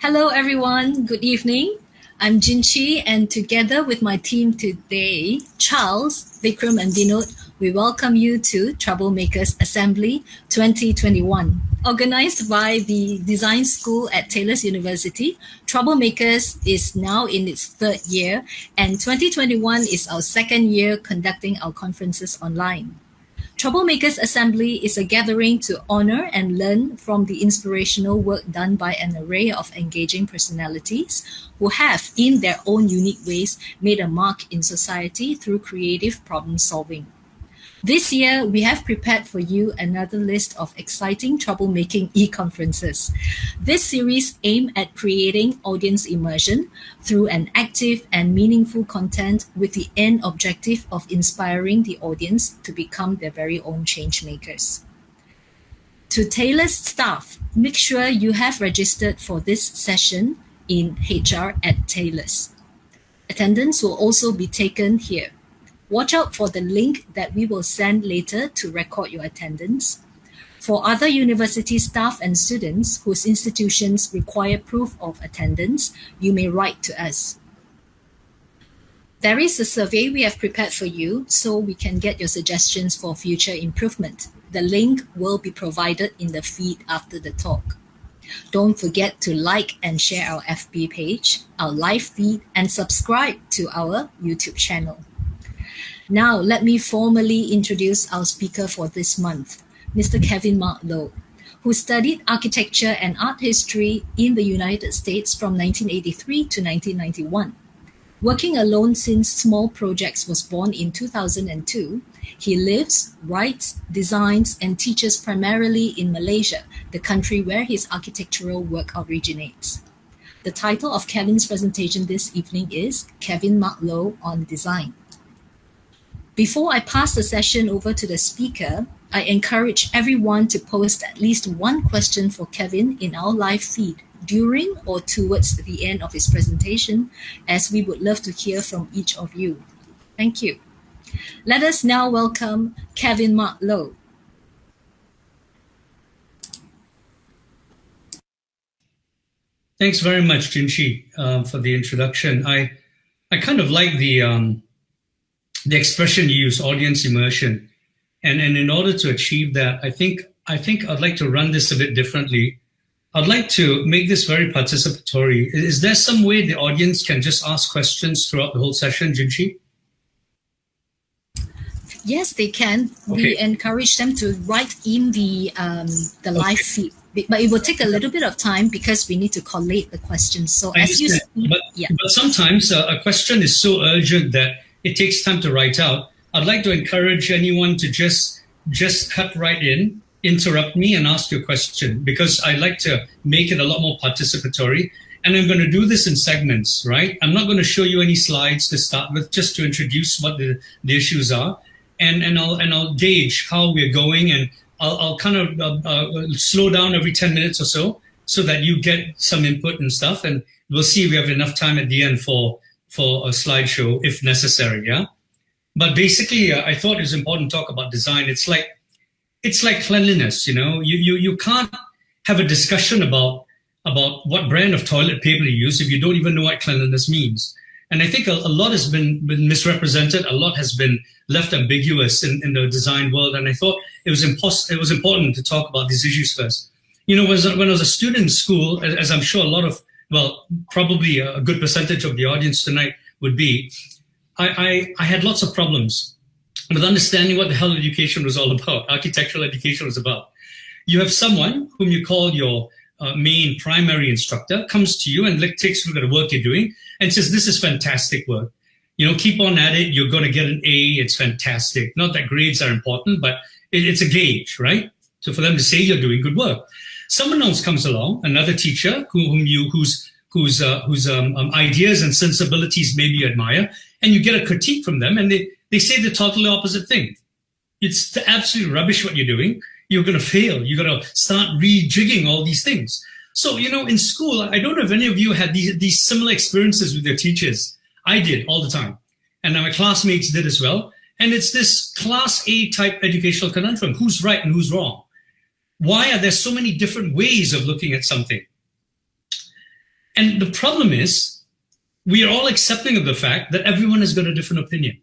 Hello, everyone. Good evening. I'm Jinchi, and together with my team today, Charles, Vikram, and Vinod, we welcome you to Troublemakers Assembly 2021. Organized by the Design School at Taylor's University, Troublemakers is now in its third year, and 2021 is our second year conducting our conferences online. Troublemakers Assembly is a gathering to honor and learn from the inspirational work done by an array of engaging personalities who have, in their own unique ways, made a mark in society through creative problem solving. This year, we have prepared for you another list of exciting troublemaking e-conferences. This series aims at creating audience immersion through an active and meaningful content with the end objective of inspiring the audience to become their very own change makers. To Taylor's staff, make sure you have registered for this session in HR at Taylor's. Attendance will also be taken here. Watch out for the link that we will send later to record your attendance. For other university staff and students whose institutions require proof of attendance, you may write to us. There is a survey we have prepared for you so we can get your suggestions for future improvement. The link will be provided in the feed after the talk. Don't forget to like and share our FB page, our live feed, and subscribe to our YouTube channel. Now, let me formally introduce our speaker for this month, Mr. Kevin Mark Lowe, who studied architecture and art history in the United States from 1983 to 1991. Working alone since Small Projects was born in 2002, he lives, writes, designs, and teaches primarily in Malaysia, the country where his architectural work originates. The title of Kevin's presentation this evening is Kevin Mark Lowe on Design. Before I pass the session over to the speaker, I encourage everyone to post at least one question for Kevin in our live feed during or towards the end of his presentation, as we would love to hear from each of you. Thank you. Let us now welcome Kevin Mark Lowe. Thanks very much, Jinchi, for the introduction. I kind of like the expression you use, audience immersion. And in order to achieve that, I think I'd like to run this a bit differently. I'd like to make this very participatory. Is there some way the audience can just ask questions throughout the whole session, Jinchi? Yes, they can. Okay. We encourage them to write in the live feed. But it will take a little bit of time because we need to collate the questions. So as you speak, but sometimes a question is so urgent that it takes time to write out. I'd like to encourage anyone to just cut right in, interrupt me, and ask your question, because I like to make it a lot more participatory. And I'm going to do this in segments, right? I'm not going to show you any slides to start with, just to introduce what the issues are, and I'll gauge how we're going, and I'll kind of slow down every 10 minutes or so that you get some input and stuff, and we'll see if we have enough time at the end for a slideshow if necessary, yeah? But basically, I thought it was important to talk about design. It's like cleanliness, you know? You can't have a discussion about what brand of toilet paper you use if you don't even know what cleanliness means. And I think a lot has been misrepresented, a lot has been left ambiguous in the design world, and I thought it was important to talk about these issues first. You know, when I was a student in school, as I'm sure a lot of, well, probably a good percentage of the audience tonight would be, I had lots of problems with understanding what the hell education was all about, architectural education was about. You have someone whom you call your main primary instructor, comes to you and takes a look at the work you're doing and says, this is fantastic work. You know, keep on at it, you're going to get an A, it's fantastic. Not that grades are important, but it's a gauge, right? So for them to say you're doing good work. Someone else comes along, another teacher whose ideas and sensibilities maybe you admire, and you get a critique from them, and they say the totally opposite thing. It's absolute rubbish what you're doing. You're going to fail. You're going to start rejigging all these things. So, you know, in school, I don't know if any of you had these similar experiences with your teachers. I did all the time. And my classmates did as well. And it's this class A type educational conundrum. Who's right and who's wrong? Why are there so many different ways of looking at something? And the problem is, we are all accepting of the fact that everyone has got a different opinion.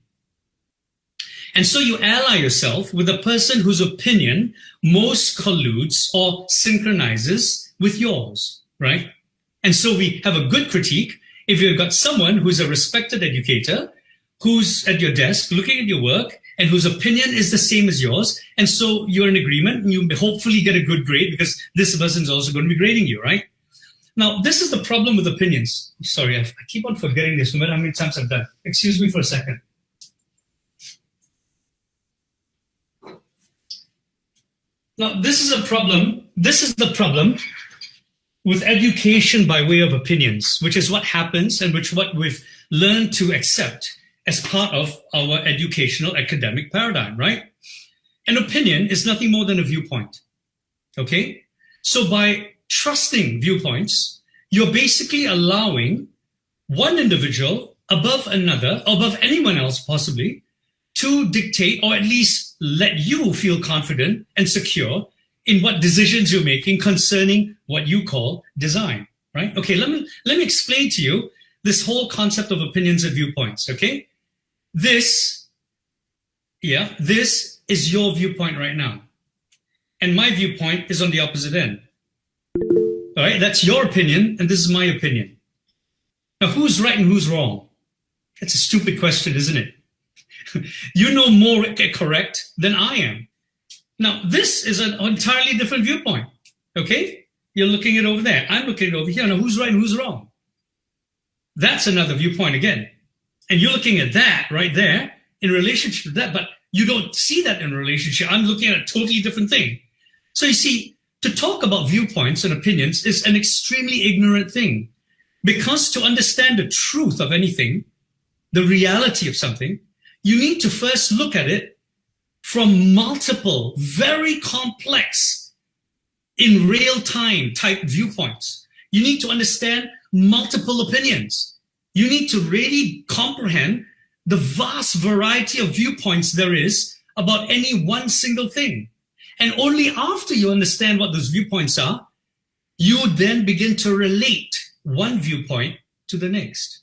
And so you ally yourself with the person whose opinion most colludes or synchronizes with yours, right? And so we have a good critique if you've got someone who's a respected educator, who's at your desk looking at your work, and whose opinion is the same as yours. And so you're in agreement, and you hopefully get a good grade because this person's also going to be grading you, right? Now, this is the problem with opinions. Sorry, I keep on forgetting this no matter how many times I've done. Excuse me for a second. Now, this is a problem. This is the problem with education by way of opinions, which is what happens and what we've learned to accept as part of our educational academic paradigm, right? An opinion is nothing more than a viewpoint, okay? So by trusting viewpoints, you're basically allowing one individual above another, above anyone else possibly, to dictate or at least let you feel confident and secure in what decisions you're making concerning what you call design, right? Okay, let me explain to you this whole concept of opinions and viewpoints, okay? This is your viewpoint right now. And my viewpoint is on the opposite end. All right, that's your opinion, and this is my opinion. Now, who's right and who's wrong? That's a stupid question, isn't it? You know more correct than I am. Now, this is an entirely different viewpoint, okay? You're looking at it over there. I'm looking at it over here. Now, who's right and who's wrong? That's another viewpoint again. And you're looking at that right there in relationship to that, but you don't see that in a relationship. I'm looking at a totally different thing. So you see, to talk about viewpoints and opinions is an extremely ignorant thing, because to understand the truth of anything, the reality of something, you need to first look at it from multiple, very complex, in real time type viewpoints. You need to understand multiple opinions. You need to really comprehend the vast variety of viewpoints there is about any one single thing. And only after you understand what those viewpoints are, you then begin to relate one viewpoint to the next.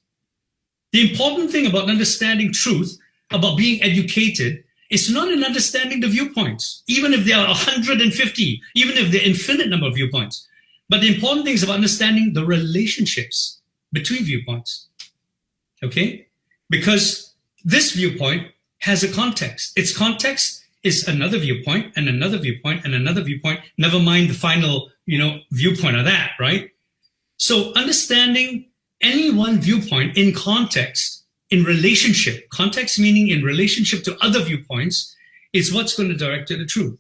The important thing about understanding truth, about being educated, is not in understanding the viewpoints, even if there are 150, even if there are infinite number of viewpoints. But the important thing is about understanding the relationships between viewpoints, okay? Because this viewpoint has a context. Its context is another viewpoint and another viewpoint and another viewpoint, never mind the final, viewpoint of that, right? So understanding any one viewpoint in context, in relationship, context meaning in relationship to other viewpoints, is what's going to direct you to the truth.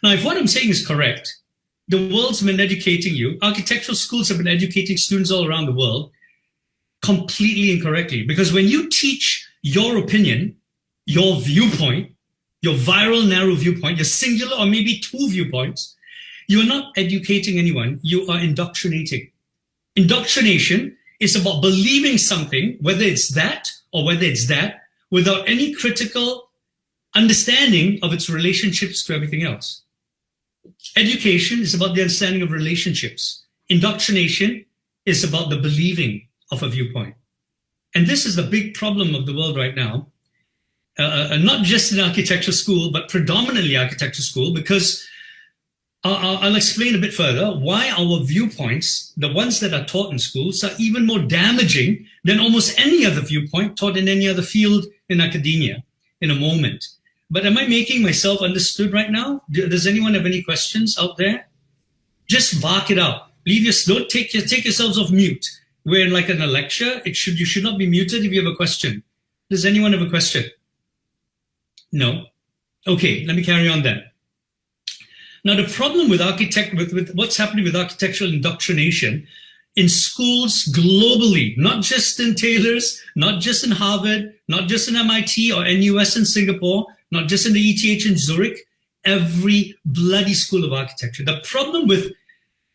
Now, if what I'm saying is correct, the world's been educating you, architectural schools have been educating students all around the world completely incorrectly. Because when you teach your opinion, your viewpoint, your viral narrow viewpoint, your singular or maybe two viewpoints, you're not educating anyone, you are indoctrinating. Indoctrination is about believing something, whether it's that or whether it's that, without any critical understanding of its relationships to everything else. Education is about the understanding of relationships. Indoctrination is about the believing of a viewpoint. And this is the big problem of the world right now, not just in architecture school, but predominantly architecture school, because I'll explain a bit further why our viewpoints, the ones that are taught in schools, are even more damaging than almost any other viewpoint taught in any other field in academia in a moment. But am I making myself understood right now? Does anyone have any questions out there? Just bark it out. Don't take yourselves off mute. We're like in a lecture. You should not be muted if you have a question. Does anyone have a question? No? Okay, let me carry on then. Now, the problem with with what's happening with architectural indoctrination in schools globally, not just in Taylor's, not just in Harvard, not just in MIT or NUS in Singapore, not just in the ETH in Zurich, every bloody school of architecture. The problem with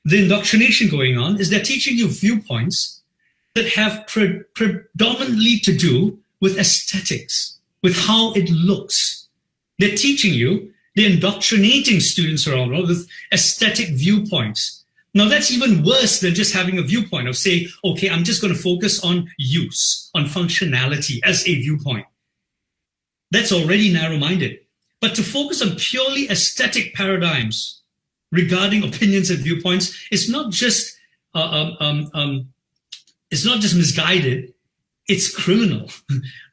the indoctrination going on is they're teaching you viewpoints that have predominantly to do with aesthetics, with how it looks. They're teaching you, they're indoctrinating students around the world with aesthetic viewpoints. Now, that's even worse than just having a viewpoint of saying, okay, I'm just going to focus on use, on functionality as a viewpoint. That's already narrow-minded. But to focus on purely aesthetic paradigms regarding opinions and viewpoints is not just misguided, it's criminal,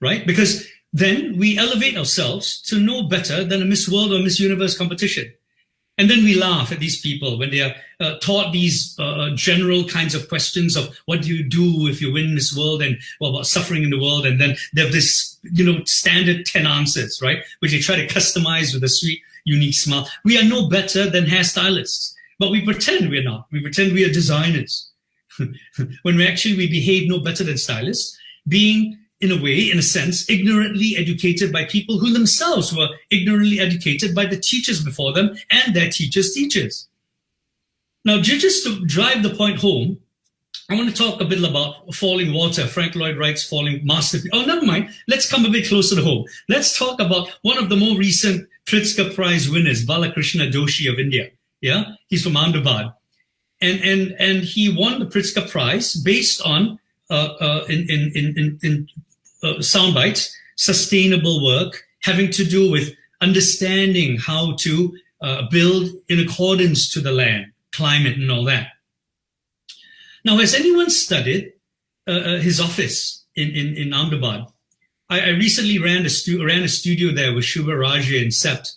right? Because then we elevate ourselves to no better than a Miss World or Miss Universe competition. And then we laugh at these people when they are taught these general kinds of questions of what do you do if you win Miss World, and well, about suffering in the world. And then they have this, standard 10 answers, right? Which they try to customize with a sweet, unique smile. We are no better than hairstylists, but we pretend we're not. We pretend we are designers. When we behave no better than stylists, being, in a way, in a sense, ignorantly educated by people who themselves were ignorantly educated by the teachers before them and their teachers' teachers. Now, just to drive the point home, I want to talk a bit about Falling Water, Frank Lloyd Wright's falling masterpiece. Oh, never mind. Let's come a bit closer to home. Let's talk about one of the more recent Pritzker Prize winners, Balakrishna Doshi of India. Yeah, he's from Ahmedabad. And he won the Pritzker Prize based on sound bites, sustainable work having to do with understanding how to build in accordance to the land, climate, and all that. Now, has anyone studied his office in Ahmedabad? I recently ran a studio there with Shubha Raja and Sept,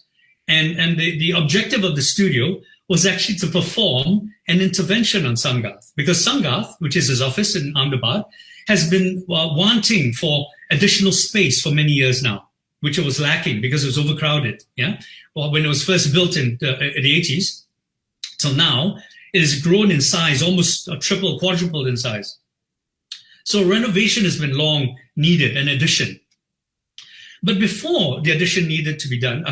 and the objective of the studio was actually to perform an intervention on Sangath, because Sangath, which is his office in Ahmedabad, has been wanting for additional space for many years now, which it was lacking because it was overcrowded. Yeah, well, when it was first built in the 80s, till now, it has grown in size, almost quadrupled in size. So renovation has been long needed, an addition. But before the addition needed to be done,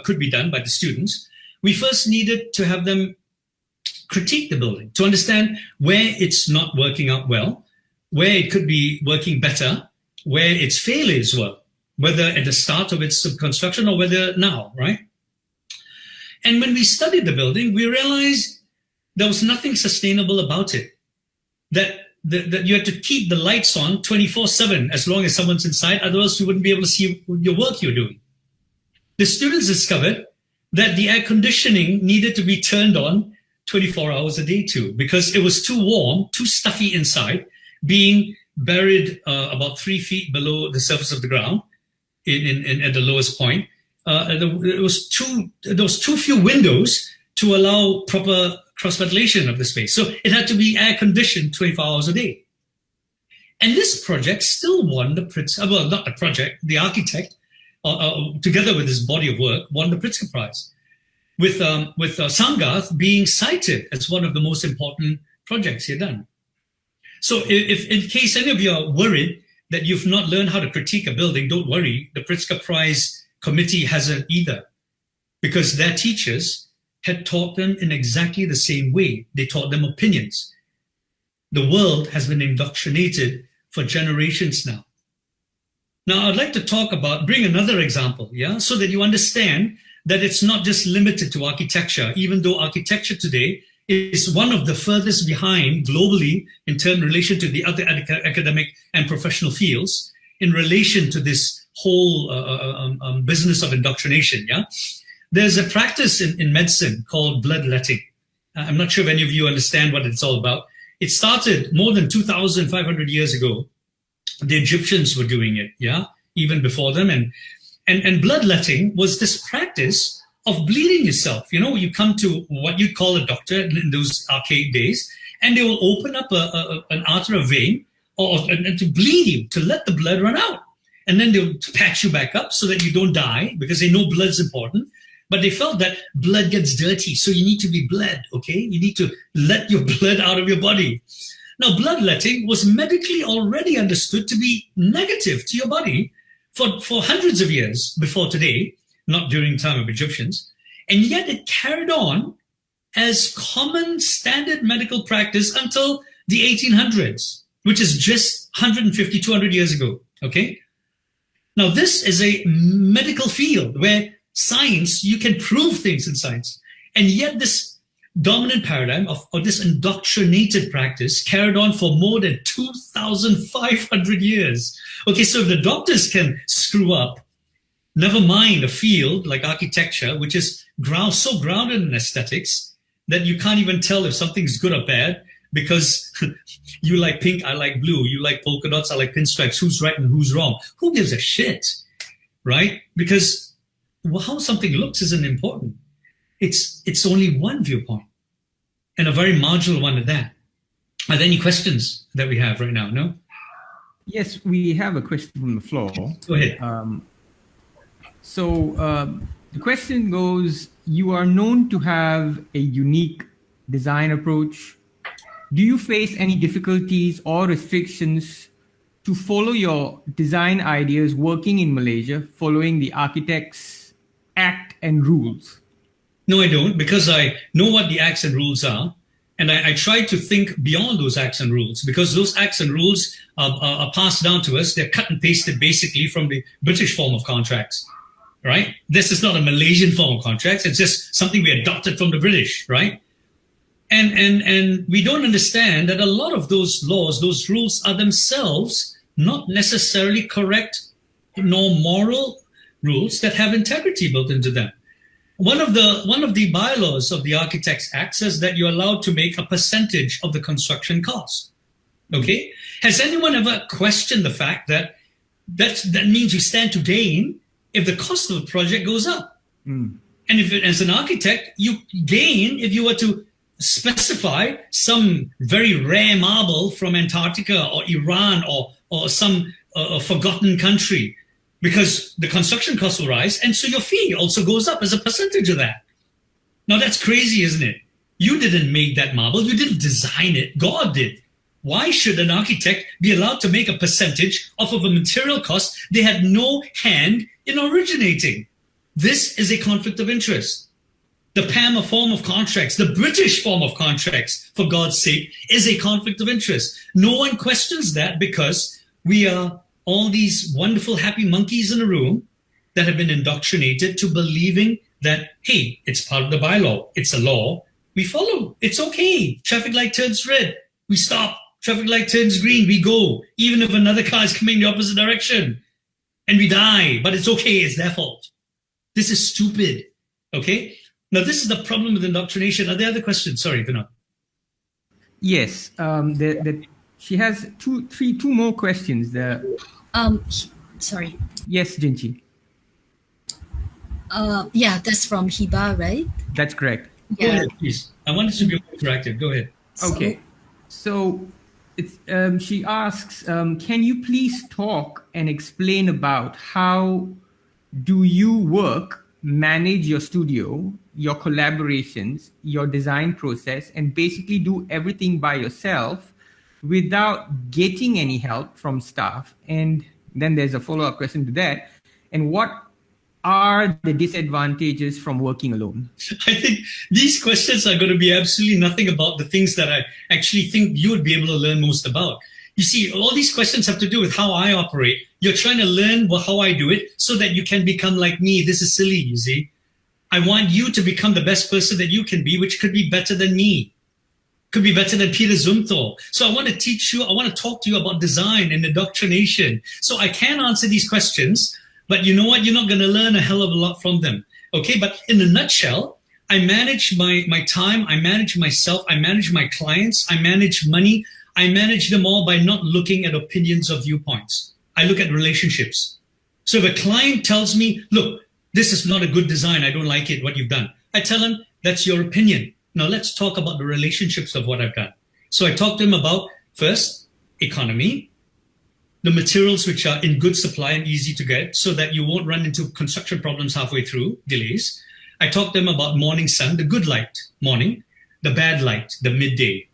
could be done by the students, we first needed to have them critique the building to understand where it's not working out well, where it could be working better, where its failures were, whether at the start of its construction or whether now, right? And when we studied the building, we realized there was nothing sustainable about it. That you had to keep the lights on 24/7 as long as someone's inside, otherwise you wouldn't be able to see your work you're doing. The students discovered that the air conditioning needed to be turned on 24 hours a day too, because it was too warm, too stuffy inside, being buried about 3 feet below the surface of the ground at the lowest point. There was too few windows to allow proper cross-ventilation of the space. So it had to be air-conditioned 24 hours a day. And this project still won the Pritzker, well, not the project, the architect, together with his body of work, won the Pritzker Prize, with Sangath being cited as one of the most important projects he had done. So if in case any of you are worried that you've not learned how to critique a building, don't worry, the Pritzker Prize committee hasn't either, because their teachers had taught them in exactly the same way. They taught them opinions. The world has been indoctrinated for generations now. Now, I'd like to bring another example, yeah, so that you understand that it's not just limited to architecture, even though architecture today is one of the furthest behind globally in relation to the other academic and professional fields in relation to this whole business of indoctrination, yeah? There's a practice in medicine called bloodletting. I'm not sure if any of you understand what it's all about. It started more than 2,500 years ago. The Egyptians were doing it, yeah, even before them. And bloodletting was this practice of bleeding yourself. You know, you come to what you'd call a doctor in those archaic days, and they will open up an artery, a vein, and to bleed you, to let the blood run out. And then they'll patch you back up so that you don't die, because they know blood's important. But they felt that blood gets dirty, so you need to be bled, okay? You need to let your blood out of your body. Now, bloodletting was medically already understood to be negative to your body for hundreds of years before today, not during the time of Egyptians. And yet it carried on as common standard medical practice until the 1800s, which is just 150, 200 years ago, okay? Now, this is a medical field where science, you can prove things in science. And yet this dominant paradigm of this indoctrinated practice carried on for more than 2,500 years. Okay, so if the doctors can screw up, never mind a field like architecture, which is so grounded in aesthetics that you can't even tell if something's good or bad because you like pink, I like blue. You like polka dots, I like pinstripes. Who's right and who's wrong? Who gives a shit, right? Because how something looks isn't important. It's only one viewpoint, and a very marginal one at that. Are there any questions that we have right now? No? Yes, we have a question from the floor. Go ahead. The question goes, you are known to have a unique design approach. Do you face any difficulties or restrictions to follow your design ideas working in Malaysia, following the Architects Act and rules? No, I don't, because I know what the acts and rules are. And I try to think beyond those acts and rules, because those acts and rules are passed down to us. They're cut and pasted basically from the British form of contracts, right? This is not a Malaysian form of contracts. It's just something we adopted from the British, right? And we don't understand that a lot of those laws, those rules are themselves not necessarily correct nor moral rules that have integrity built into them. One of the bylaws of the Architects Act says that you're allowed to make a percentage of the construction cost. Okay? Has anyone ever questioned the fact that means you stand to gain if the cost of the project goes up? And if as an architect, you gain if you were to specify some very rare marble from Antarctica or Iran or some forgotten country, because the construction costs will rise, and so your fee also goes up as a percentage of that. Now that's crazy, isn't it? You didn't make that marble, you didn't design it, God did. Why should an architect be allowed to make a percentage off of a material cost they had no hand in originating? This is a conflict of interest. The PAMA form of contracts, the British form of contracts, for God's sake, is a conflict of interest. No one questions that because we are all these wonderful, happy monkeys in a room that have been indoctrinated to believing that, hey, it's part of the bylaw. It's a law. We follow. It's okay. Traffic light turns red. We stop. Traffic light turns green. We go. Even if another car is coming the opposite direction. And we die. But it's okay. It's their fault. This is stupid. Okay? Now, this is the problem with indoctrination. Are there other questions? Sorry, Vinod. Yes. She has two more questions. Sorry. Yes, Jinchi. Yeah, that's from Hiba, right? That's correct. Yeah. Go ahead, please. I want this to be more interactive. Go ahead. Okay. So it's, she asks, can you please talk and explain about how do you manage your studio, your collaborations, your design process, and basically do everything by yourself without getting any help from staff? And then there's a follow-up question to that. And what are the disadvantages from working alone? I think these questions are going to be absolutely nothing about the things that I actually think you would be able to learn most about. You see, all these questions have to do with how I operate. You're trying to learn how I do it so that you can become like me. This is silly, you see. I want you to become the best person that you can be, which could be better than me. Could be better than Peter Zumthor. So I want to teach you, I want to talk to you about design and indoctrination. So I can answer these questions, but you know what? You're not going to learn a hell of a lot from them. Okay, but in a nutshell, I manage my time, I manage myself, I manage my clients, I manage money, I manage them all by not looking at opinions or viewpoints. I look at relationships. So if a client tells me, look, this is not a good design, I don't like it, what you've done, I tell him, that's your opinion. Now let's talk about the relationships of what I've done. So I talk to him about, first, economy, the materials which are in good supply and easy to get so that you won't run into construction problems halfway through, delays. I talk to them about morning sun, the good light, morning, the bad light, the midday,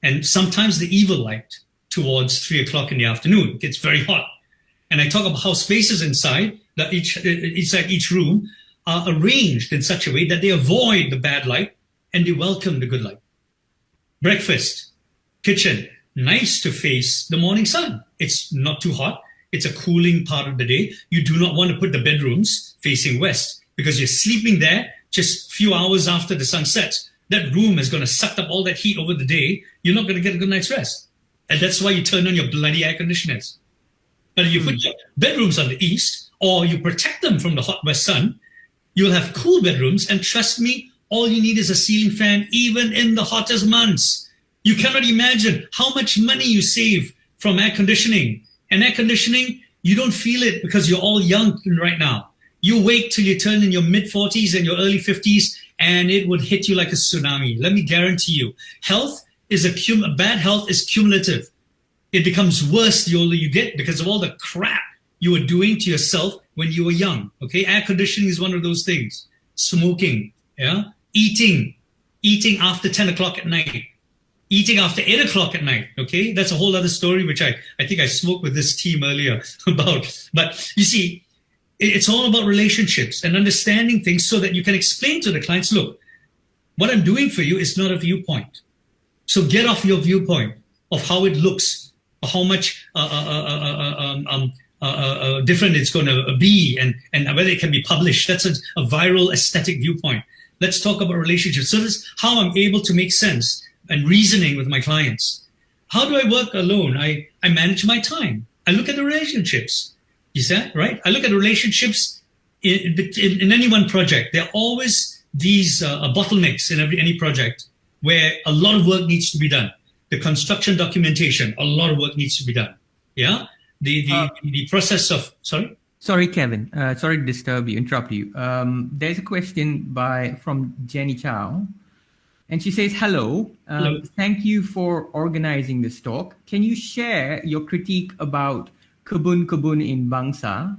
and sometimes the evil light towards 3 o'clock in the afternoon. It gets very hot. And I talk about how spaces inside each room are arranged in such a way that they avoid the bad light and they welcome the good light. Breakfast, kitchen, nice to face the morning sun. It's not too hot. It's a cooling part of the day. You do not want to put the bedrooms facing west because you're sleeping there just a few hours after the sun sets. that room is going to suck up all that heat over the day, you're not going to get a good night's rest. And that's why you turn on your bloody air conditioners. But if you put your bedrooms on the east, or you protect them from the hot west sun, you'll have cool bedrooms. And trust me, all you need is a ceiling fan, even in the hottest months. You cannot imagine how much money you save from air conditioning. And air conditioning, you don't feel it because you're all young right now. You wait till you turn in your mid-40s and your early 50s, and it would hit you like a tsunami. Let me guarantee you, bad health is cumulative. It becomes worse the older you get because of all the crap you were doing to yourself when you were young. Okay, air conditioning is one of those things. Smoking, yeah, eating after 10 o'clock at night, eating after 8 o'clock at night. Okay, that's a whole other story, which I think I spoke with this team earlier about. But you see, it's all about relationships and understanding things so that you can explain to the clients, look, what I'm doing for you is not a viewpoint. So get off your viewpoint of how it looks, or how much different it's going to be, and whether it can be published. That's a viral aesthetic viewpoint. Let's talk about relationships. So this is how I'm able to make sense and reasoning with my clients. How do I work alone? I manage my time. I look at the relationships. Is that right? I look at relationships in any one project. There are always these bottlenecks in any project where a lot of work needs to be done. The construction documentation, a lot of work needs to be done. Yeah, the process of Sorry, Kevin. Sorry to disturb you, interrupt you. There's a question from Jenny Chow, and she says, "Hello. Hello. Thank you for organizing this talk. Can you share your critique about kebun-kebun in Bangsa?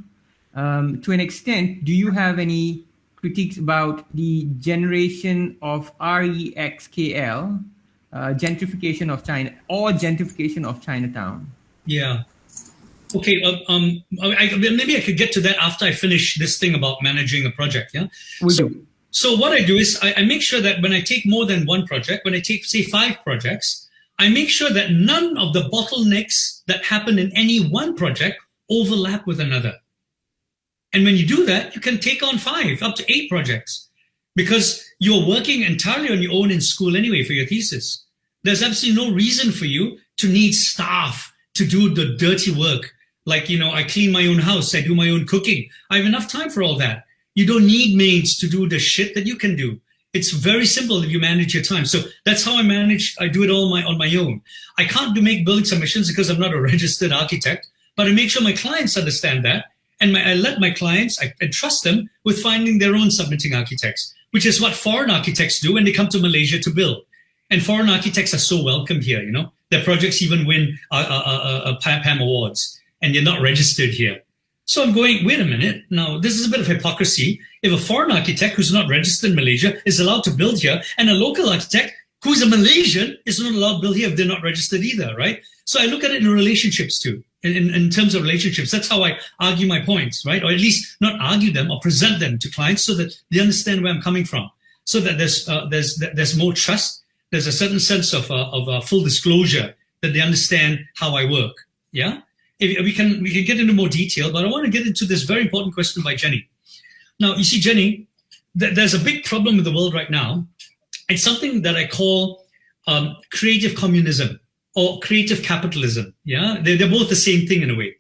To an extent, do you have any critiques about the generation of REXKL, gentrification of China, or gentrification of Chinatown?" Yeah. Okay. Maybe I could get to that after I finish this thing about managing a project. Yeah. So what I do is I make sure that when I take more than one project, when I take, say, 5 projects, I make sure that none of the bottlenecks that happen in any one project overlap with another. And when you do that, you can take on 5, up to 8 projects, because you're working entirely on your own in school anyway for your thesis. There's absolutely no reason for you to need staff to do the dirty work. Like, I clean my own house, I do my own cooking. I have enough time for all that. You don't need maids to do the shit that you can do. It's very simple if you manage your time. So that's how I do it all on my own. I can't make building submissions because I'm not a registered architect, but I make sure my clients understand that. And I let my clients, I trust them with finding their own submitting architects, which is what foreign architects do when they come to Malaysia to build. And foreign architects are so welcome here, Their projects even win PAM awards, and they're not registered here. So I'm going, wait a minute, now this is a bit of hypocrisy. If a foreign architect who's not registered in Malaysia is allowed to build here, and a local architect who's a Malaysian is not allowed to build here if they're not registered either, right? So I look at it in relationships too, in terms of relationships. That's how I argue my points, right? Or at least not argue them or present them to clients so that they understand where I'm coming from, so that there's more trust. There's a certain sense of full disclosure that they understand how I work. Yeah. If we can get into more detail, but I want to get into this very important question by Jenny. Now, you see, Jenny, there's a big problem in the world right now. It's something that I call creative communism or creative capitalism. Yeah, they're both the same thing in a way.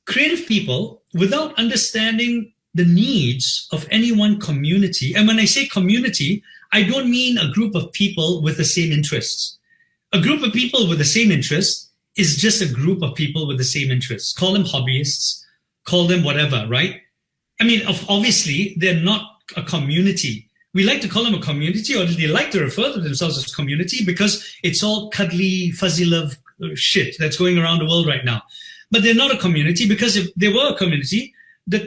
Creative people, without understanding the needs of any one community, and when I say community, I don't mean a group of people with the same interests. A group of people with the same interests is just a group of people with the same interests. Call them hobbyists, call them whatever, right? I mean, obviously, they're not a community. We like to call them a community, or they like to refer to themselves as community because it's all cuddly, fuzzy love shit that's going around the world right now. But they're not a community, because if they were a community, the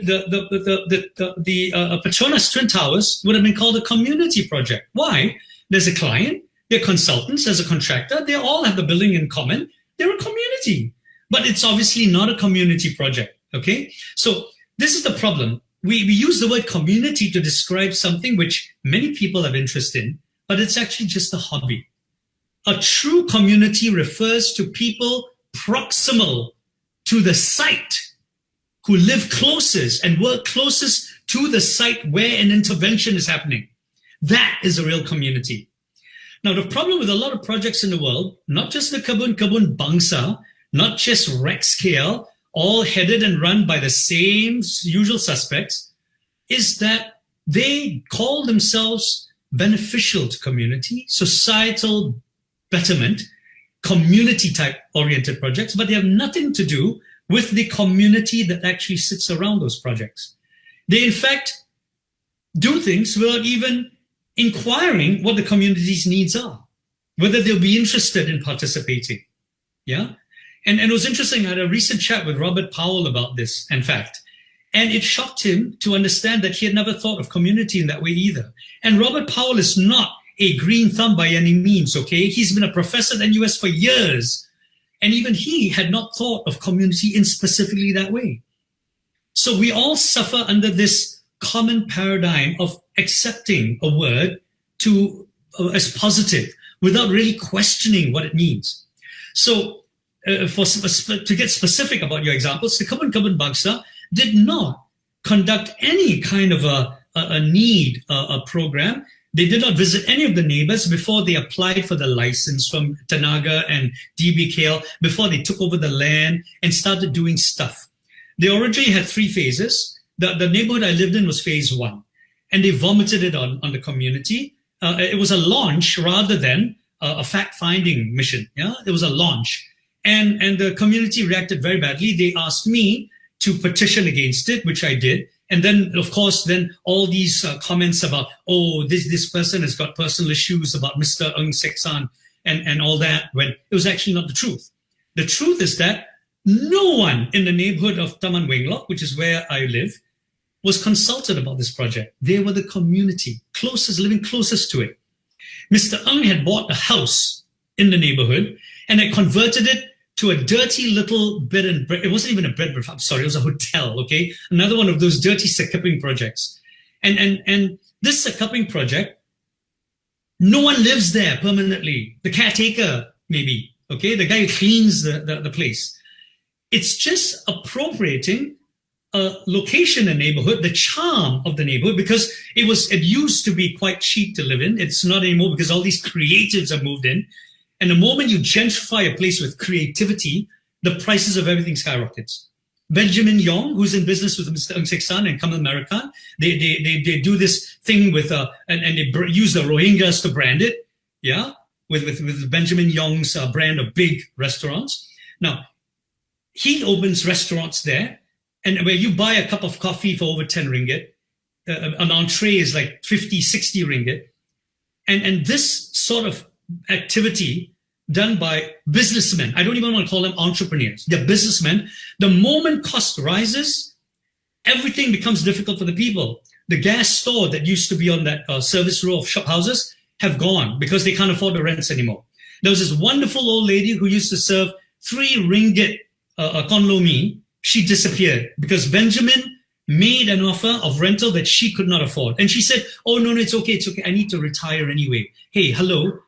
Petronas Twin Towers would have been called a community project. Why? There's a client, they're consultants, there's a contractor, they all have the building in common. They're a community, but it's obviously not a community project, okay? So this is the problem. We use the word community to describe something which many people have interest in, but it's actually just a hobby. A true community refers to people proximal to the site, who live closest and work closest to the site where an intervention is happening. That is a real community. Now, the problem with a lot of projects in the world, not just the Kebun Bangsa, not just RexKL, all headed and run by the same usual suspects, is that they call themselves beneficial to community, societal betterment, community-type oriented projects, but they have nothing to do with the community that actually sits around those projects. They, in fact, do things without even inquiring what the community's needs are, whether they'll be interested in participating. Yeah? And it was interesting, I had a recent chat with Robert Powell about this, in fact. And it shocked him to understand that he had never thought of community in that way either. And Robert Powell is not a green thumb by any means, okay? He's been a professor at NUS for years. And even he had not thought of community in specifically that way. So we all suffer under this common paradigm of accepting a word as positive without really questioning what it means. So to get specific about your examples, the Kebun Bangsa did not conduct any kind of a need program. They did not visit any of the neighbors before they applied for the license from Tenaga and DBKL, before they took over the land and started doing stuff. They originally had 3 phases. The neighborhood I lived in was phase 1, and they vomited it on the community. It was a launch rather than a fact-finding mission. Yeah, it was a launch. And the community reacted very badly. They asked me to petition against it, which I did. And then, of course, then all these comments about, oh, this person has got personal issues about Mr. Ng Sek San and all that, when it was actually not the truth. The truth is that no one in the neighborhood of Taman Wenglok, which is where I live, was consulted about this project. They were the community, living closest to it. Mr. Ng had bought a house in the neighborhood and had converted it to a dirty little bed and bread. It wasn't even a bed, I'm sorry, it was a hotel, okay? Another one of those dirty Sekupping projects. And this Sekupping project, no one lives there permanently. The caretaker, maybe, okay? The guy who cleans the place. It's just appropriating a location in the neighborhood, the charm of the neighborhood, because it used to be quite cheap to live in. It's not anymore because all these creatives have moved in. And the moment you gentrify a place with creativity, the prices of everything skyrockets. Benjamin Yong, who's in business with Mr. Ng Sek San and Kamal American, they do this thing with and they use the Rohingyas to brand it, yeah, with Benjamin Yong's brand of big restaurants. Now, he opens restaurants there, and where you buy a cup of coffee for over 10 ringgit, an entree is like 50, 60 ringgit. And this sort of activity done by businessmen, I don't even want to call them entrepreneurs, they're businessmen. The moment cost rises, everything becomes difficult for the people. The gas store that used to be on that service row of shop houses have gone because they can't afford the rents anymore. There was this wonderful old lady who used to serve 3 ringgit konlo mee. She disappeared because Benjamin made an offer of rental that she could not afford. And she said, oh, no, it's okay. I need to retire anyway. Hey, hello.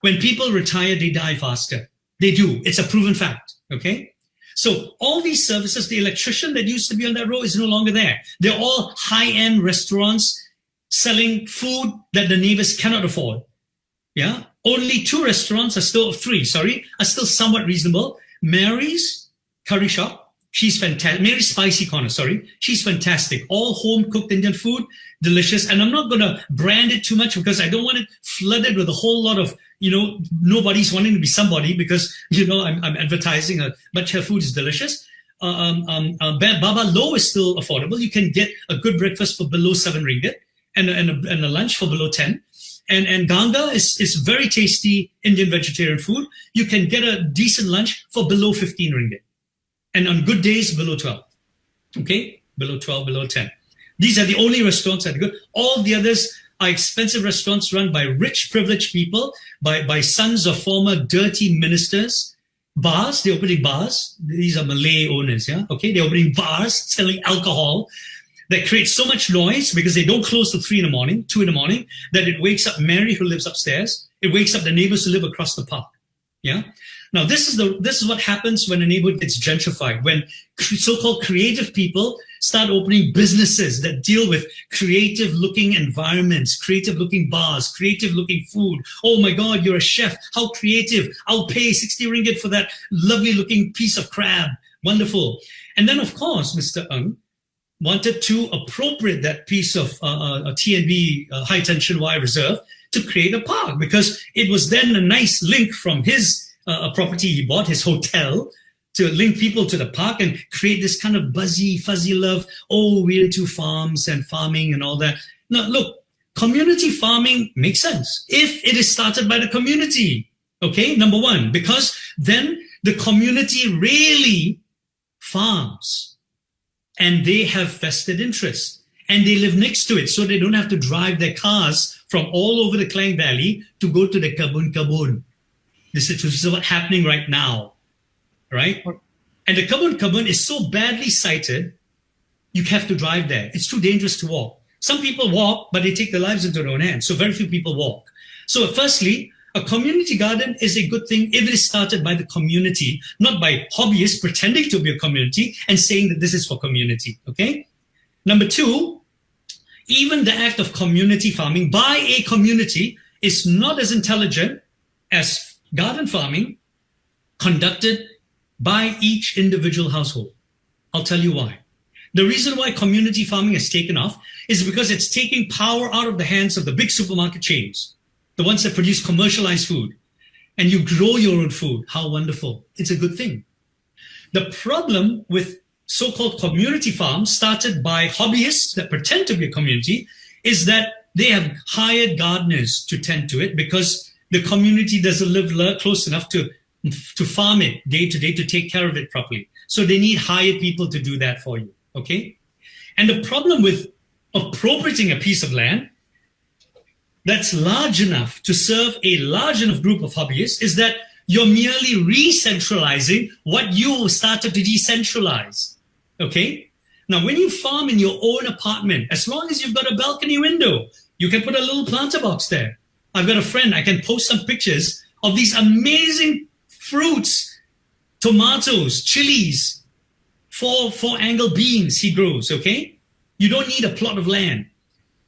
When people retire, they die faster. They do. It's a proven fact, okay? So all these services, the electrician that used to be on that row is no longer there. They're all high-end restaurants selling food that the neighbors cannot afford, yeah? Only 2 restaurants are still, 3, sorry, are still somewhat reasonable. Mary's Curry Shop, she's fantastic. Mary's Spicy Corner, sorry. She's fantastic. All home-cooked Indian food, delicious. And I'm not going to brand it too much because I don't want it flooded with a whole lot of, nobody's wanting to be somebody because, I'm advertising, but her food is delicious. Baba Lo is still affordable. You can get a good breakfast for below 7 ringgit and a lunch for below 10. And Ganga is very tasty Indian vegetarian food. You can get a decent lunch for below 15 ringgit. And on good days, below 12. Okay? Below 12, below 10. These are the only restaurants that are good. All the others are expensive restaurants run by rich, privileged people, by sons of former dirty ministers. Bars, they're opening bars. These are Malay owners, yeah? Okay? They're opening bars, selling alcohol that creates so much noise because they don't close till 3 in the morning, 2 in the morning, that it wakes up Mary who lives upstairs. It wakes up the neighbors who live across the park. Yeah? Now, this is what happens when a neighborhood gets gentrified, when so-called creative people Start opening businesses that deal with creative looking environments, creative looking bars, creative looking food. Oh my God, you're a chef. How creative. I'll pay 60 ringgit for that lovely looking piece of crab. Wonderful. And then, of course, Mr. Ng wanted to appropriate that piece of TNB high tension wire reserve to create a park, because it was then a nice link from his property he bought, his hotel, to link people to the park and create this kind of buzzy, fuzzy love. Oh, we're into farms and farming and all that. Now, look, community farming makes sense if it is started by the community. Okay, number one, because then the community really farms and they have vested interest and they live next to it, so they don't have to drive their cars from all over the Klang Valley to go to the kabun. This is what's happening right now, right? And the kabun is so badly sited, you have to drive there. It's too dangerous to walk. Some people walk, but they take their lives into their own hands. So very few people walk. So firstly, a community garden is a good thing if it is started by the community, not by hobbyists pretending to be a community and saying that this is for community, okay? Number two, even the act of community farming by a community is not as intelligent as garden farming conducted by each individual household. I'll tell you why. The reason why community farming has taken off is because it's taking power out of the hands of the big supermarket chains, the ones that produce commercialized food, and you grow your own food. How wonderful. It's a good thing. The problem with so-called community farms started by hobbyists that pretend to be a community is that they have hired gardeners to tend to it because the community doesn't live close enough to farm it day to day, to take care of it properly. So they need hired people to do that for you, okay? And the problem with appropriating a piece of land that's large enough to serve a large enough group of hobbyists is that you're merely re-centralizing what you started to decentralize. Okay? Now, when you farm in your own apartment, as long as you've got a balcony window, you can put a little planter box there. I've got a friend, I can post some pictures of these amazing fruits, tomatoes, chilies, four-angle beans he grows, okay? You don't need a plot of land.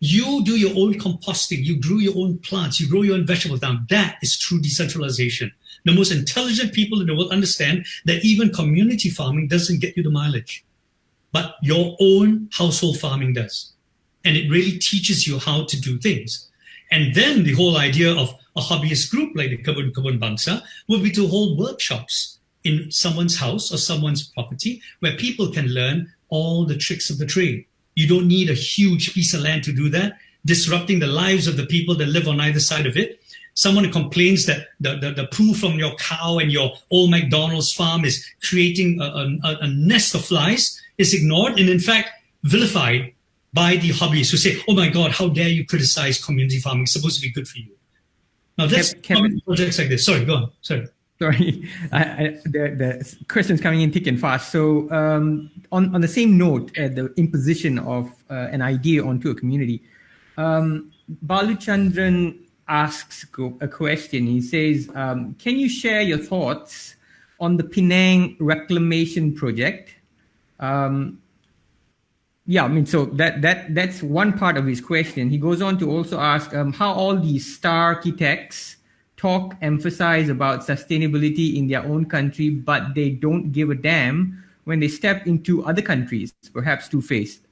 You do your own composting, you grow your own plants, you grow your own vegetables down. That is true decentralization. The most intelligent people in the world understand that even community farming doesn't get you the mileage, but your own household farming does. And it really teaches you how to do things. And then the whole idea of a hobbyist group like the Kabun Bangsa would be to hold workshops in someone's house or someone's property where people can learn all the tricks of the trade. You don't need a huge piece of land to do that, disrupting the lives of the people that live on either side of it. Someone who complains that the poo from your cow and your old McDonald's farm is creating a nest of flies is ignored and in fact vilified by the hobbyists who say, oh my God, how dare you criticize community farming? It's supposed to be good for you. Now that's projects like this. Sorry, go on. Sorry. The questions coming in thick and fast. So on the same note, the imposition of an idea onto a community, Baluchandran asks a question. He says, can you share your thoughts on the Penang reclamation project? Yeah, I mean, so that's one part of his question. He goes on to also ask how all these star architects emphasize about sustainability in their own country, but they don't give a damn when they step into other countries, perhaps two-faced.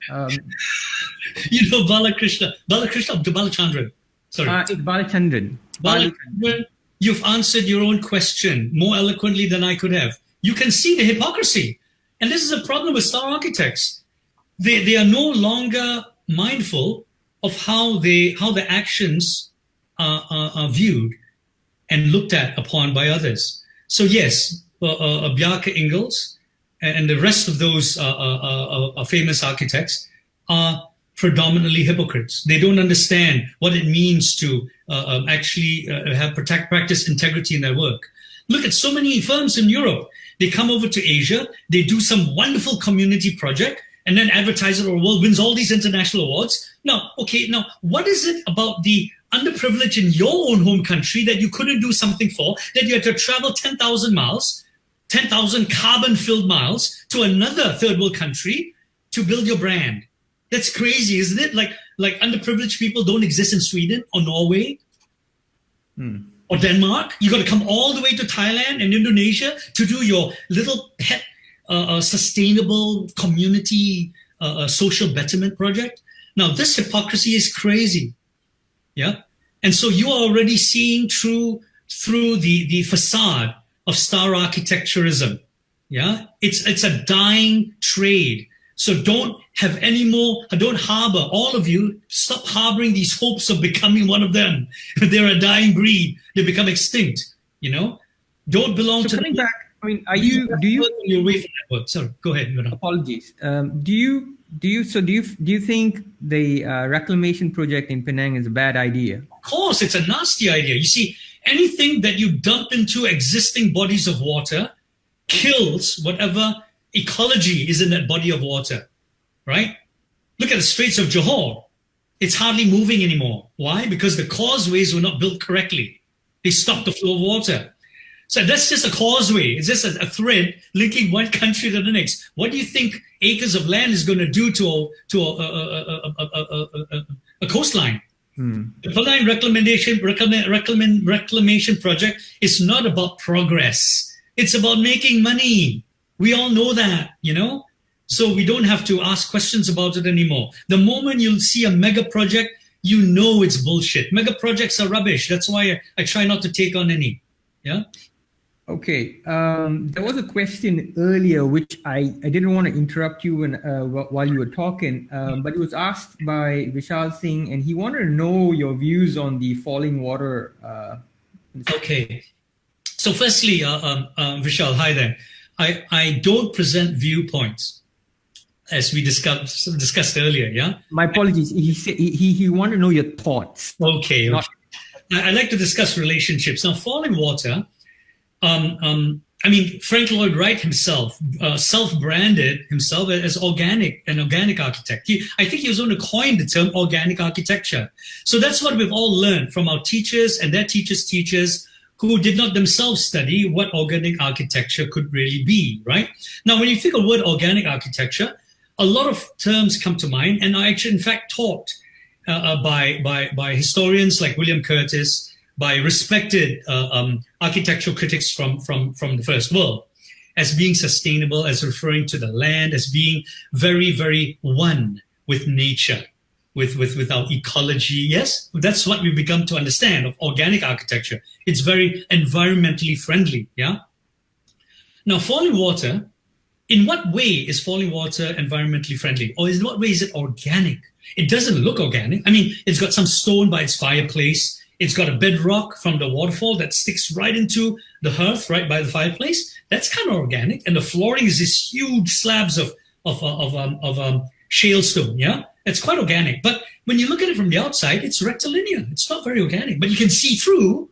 You know Balachandran. Sorry. It's Balachandran. Balachandran, you've answered your own question more eloquently than I could have. You can see the hypocrisy. And this is a problem with star architects. They are no longer mindful of how their actions are viewed and looked at upon by others. So yes, Bjarke Ingels and the rest of those famous architects are predominantly hypocrites. They don't understand what it means to actually practice integrity in their work. Look at so many firms in Europe. They come over to Asia, they do some wonderful community project, and then advertise it all over the world, wins all these international awards. Now, what is it about the underprivileged in your own home country that you couldn't do something for, that you had to travel 10,000 miles, 10,000 carbon-filled miles to another third world country to build your brand. That's crazy, isn't it? Like underprivileged people don't exist in Sweden or Norway or Denmark. You got to come all the way to Thailand and Indonesia to do your little pet sustainable community social betterment project. Now, this hypocrisy is crazy. Yeah. And so you are already seeing through the facade of star architecturism. Yeah. It's a dying trade. So don't harbor, all of you, stop harboring these hopes of becoming one of them. They're a dying breed. They become extinct, Don't belong to coming back, I mean, do you away from that work? Sorry, go ahead. Apologies. Do you think the reclamation project in Penang is a bad idea? Of course, it's a nasty idea. You see, anything that you dump into existing bodies of water kills whatever ecology is in that body of water, right? Look at the Straits of Johor. It's hardly moving anymore. Why? Because the causeways were not built correctly. They stopped the flow of water. So that's just a causeway. It's just a thread linking one country to the next. What do you think acres of land is going to do to a coastline? The Penang reclamation project is not about progress. It's about making money. We all know that, So we don't have to ask questions about it anymore. The moment you'll see a mega project, it's bullshit. Mega projects are rubbish. That's why I try not to take on any. Yeah. Okay. There was a question earlier which I didn't want to interrupt you while you were talking, but it was asked by Vishal Singh, and he wanted to know your views on the falling water. Okay. So firstly, Vishal, hi there. I don't present viewpoints, as we discussed earlier. Yeah. My apologies. He said he wanted to know your thoughts. Okay. I like to discuss relationships. Now, falling water. Frank Lloyd Wright himself self-branded himself as an organic architect. I think he was going to coin the term organic architecture. So that's what we've all learned from our teachers and their teachers who did not themselves study what organic architecture could really be, right? Now, when you think of the word organic architecture, a lot of terms come to mind, and I actually, in fact, taught by historians like William Curtis, by respected architectural critics from the First World, as being sustainable, as referring to the land, as being very, very one with nature, with our ecology. Yes, that's what we've become to understand of organic architecture. It's very environmentally friendly. Yeah. Now, falling water, in what way is falling water environmentally friendly? Or in what way is it organic? It doesn't look organic. It's got some stone by its fireplace. It's got a bedrock from the waterfall that sticks right into the hearth, right by the fireplace. That's kind of organic. And the flooring is these huge slabs of shale stone. Yeah, it's quite organic. But when you look at it from the outside, it's rectilinear. It's not very organic. But you can see through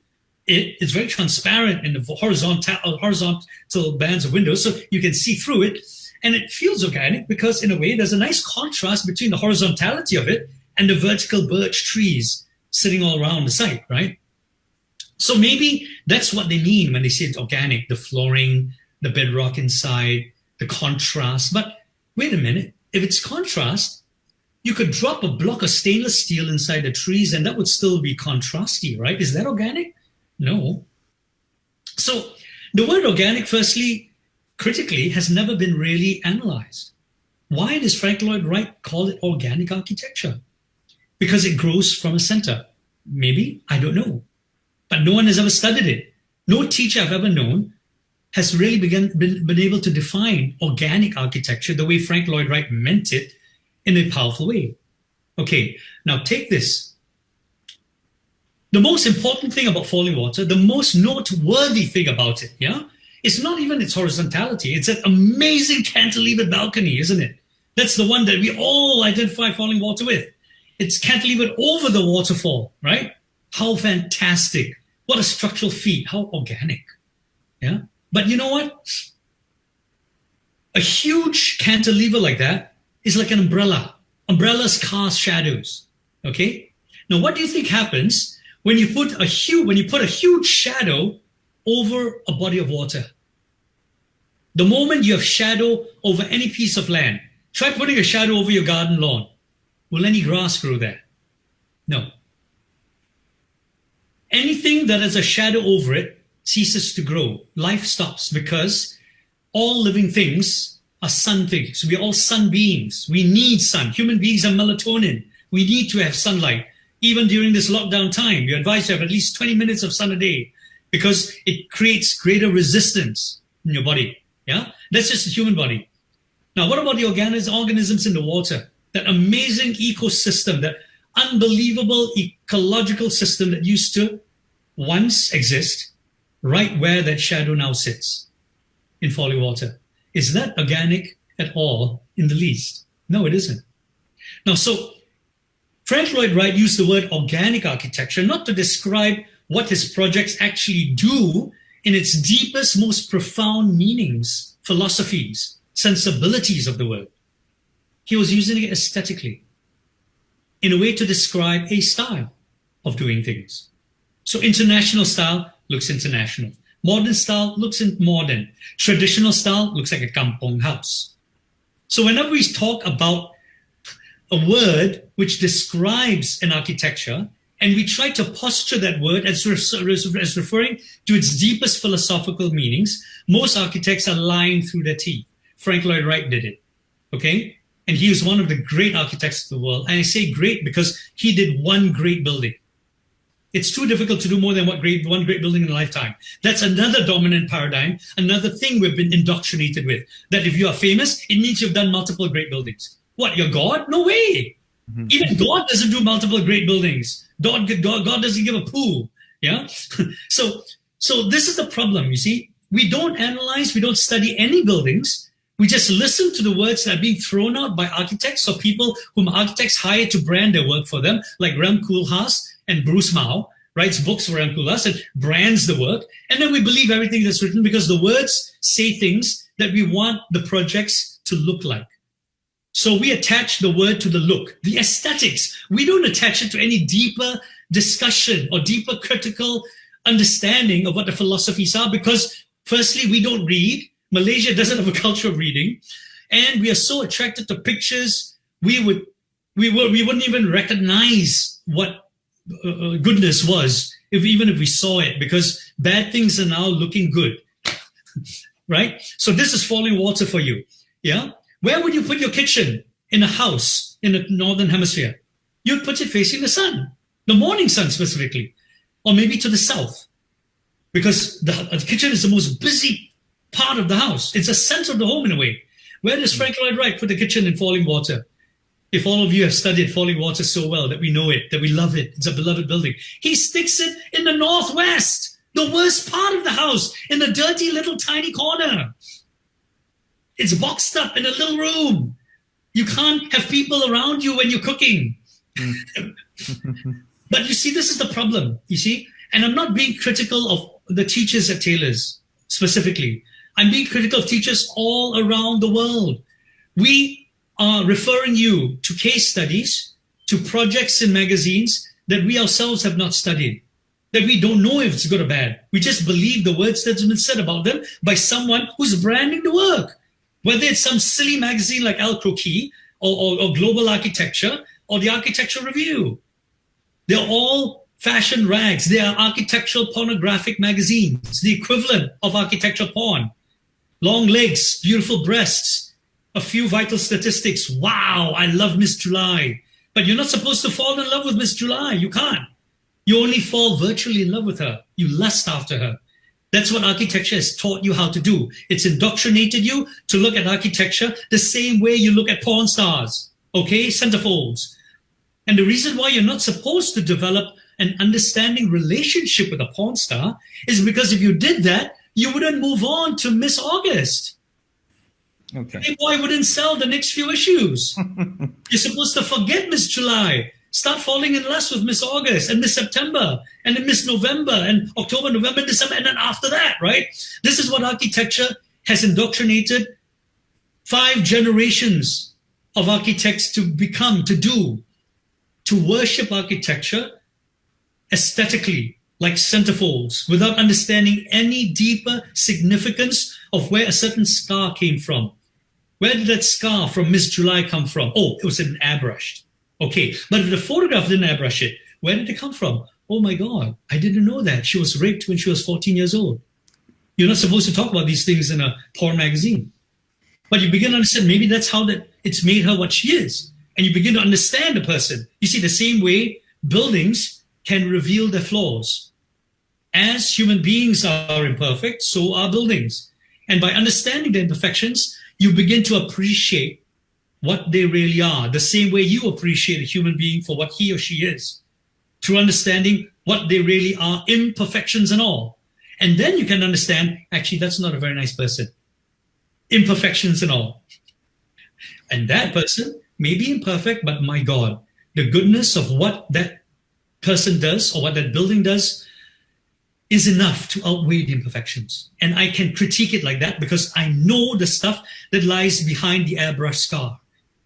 it. It's very transparent in the horizontal bands of windows, so you can see through it. And it feels organic because, in a way, there's a nice contrast between the horizontality of it and the vertical birch trees sitting all around the site, right? So maybe that's what they mean when they say it's organic, the flooring, the bedrock inside, the contrast. But wait a minute, if it's contrast, you could drop a block of stainless steel inside the trees and that would still be contrasty, right? Is that organic? No. So the word organic, firstly, critically, has never been really analyzed. Why does Frank Lloyd Wright call it organic architecture? Because it grows from a center. Maybe, I don't know. But no one has ever studied it. No teacher I've ever known has really been able to define organic architecture the way Frank Lloyd Wright meant it in a powerful way. Okay, now take this. The most important thing about falling water, the most noteworthy thing about it, yeah, it's not even its horizontality. It's an amazing cantilevered balcony, isn't it? That's the one that we all identify falling water with. It's cantilevered over the waterfall, right? How fantastic. What a structural feat. How organic. Yeah. But you know what? A huge cantilever like that is like an umbrella. Umbrellas cast shadows. Okay. Now, what do you think happens when you put a huge shadow over a body of water? The moment you have shadow over any piece of land, Try putting a shadow over your garden lawn. Will any grass grow there? No. Anything that has a shadow over it ceases to grow. Life stops because all living things are sun things. We are all sun beings. We need sun. Human beings have melatonin. We need to have sunlight. Even during this lockdown time, you're advised to have at least 20 minutes of sun a day because it creates greater resistance in your body. Yeah, that's just the human body. Now, what about the organisms in the water? That amazing ecosystem, that unbelievable ecological system that used to once exist right where that shadow now sits in falling water. Is that organic at all in the least? No, it isn't. Now, so Frank Lloyd Wright used the word organic architecture not to describe what his projects actually do in its deepest, most profound meanings, philosophies, sensibilities of the word. He was using it aesthetically in a way to describe a style of doing things. So international style looks international. Modern style looks modern. Traditional style looks like a kampong house. So whenever we talk about a word which describes an architecture, and we try to posture that word as referring to its deepest philosophical meanings, most architects are lying through their teeth. Frank Lloyd Wright did it, okay? And he was one of the great architects of the world. And I say great because he did one great building. It's too difficult to do more than one great building in a lifetime. That's another dominant paradigm, another thing we've been indoctrinated with, that if you are famous, it means you've done multiple great buildings. What, you're God? No way. Mm-hmm. Even God doesn't do multiple great buildings. God doesn't give a poo. Yeah. So this is the problem. You see, we don't analyze, we don't study any buildings. We just listen to the words that are being thrown out by architects or people whom architects hire to brand their work for them, like Rem Koolhaas and Bruce Mau writes books for Rem Koolhaas and brands the work. And then we believe everything that's written because the words say things that we want the projects to look like. So we attach the word to the look, the aesthetics. We don't attach it to any deeper discussion or deeper critical understanding of what the philosophies are because, firstly, we don't read. Malaysia doesn't have a culture of reading. And we are so attracted to pictures, we wouldn't even recognize what goodness was, even if we saw it, because bad things are now looking good, right? So this is falling water for you, yeah? Where would you put your kitchen in a house in the northern hemisphere? You'd put it facing the sun, the morning sun specifically, or maybe to the south, because the kitchen is the most busy part of the house. It's the center of the home in a way. Where does Frank Lloyd Wright put the kitchen in falling water? If all of you have studied falling water so well that we know it, that we love it, it's a beloved building. He sticks it in the northwest, the worst part of the house, in the dirty little tiny corner. It's boxed up in a little room. You can't have people around you when you're cooking. But you see, this is the problem, you see? And I'm not being critical of the teachers at Taylor's specifically. I'm being critical of teachers all around the world. We are referring you to case studies, to projects in magazines that we ourselves have not studied, that we don't know if it's good or bad. We just believe the words that's been said about them by someone who's branding the work. Whether it's some silly magazine like Al Croquis or Global Architecture or the Architectural Review. They're all fashion rags. They are architectural pornographic magazines, the equivalent of architectural porn. Long legs, beautiful breasts, a few vital statistics. Wow, I love Miss July. But you're not supposed to fall in love with Miss July. You can't. You only fall virtually in love with her. You lust after her. That's what architecture has taught you how to do. It's indoctrinated you to look at architecture the same way you look at porn stars, okay, centerfolds. And the reason why you're not supposed to develop an understanding relationship with a porn star is because if you did that, you wouldn't move on to Miss August. Okay. Playboy wouldn't sell the next few issues. You're supposed to forget Miss July. Start falling in lust with Miss August and Miss September and then Miss November and October, November, December, and then after that, right? This is what architecture has indoctrinated 5 generations of architects to become, to do, to worship architecture aesthetically, like centerfolds, without understanding any deeper significance of where a certain scar came from. Where did that scar from Miss July come from? Oh, it was an airbrush. Okay, but if the photograph didn't airbrush it, where did it come from? Oh my God, I didn't know that. She was raped when she was 14 years old. You're not supposed to talk about these things in a porn magazine. But you begin to understand maybe that's how that it's made her what she is. And you begin to understand the person. You see, the same way buildings can reveal their flaws. As human beings are imperfect, so are buildings. And by understanding their imperfections, you begin to appreciate what they really are, the same way you appreciate a human being for what he or she is, through understanding what they really are, imperfections and all. And then you can understand, actually, that's not a very nice person. Imperfections and all. And that person may be imperfect, but my God, the goodness of what that person does or what that building does is enough to outweigh the imperfections. And I can critique it like that because I know the stuff that lies behind the airbrush scar.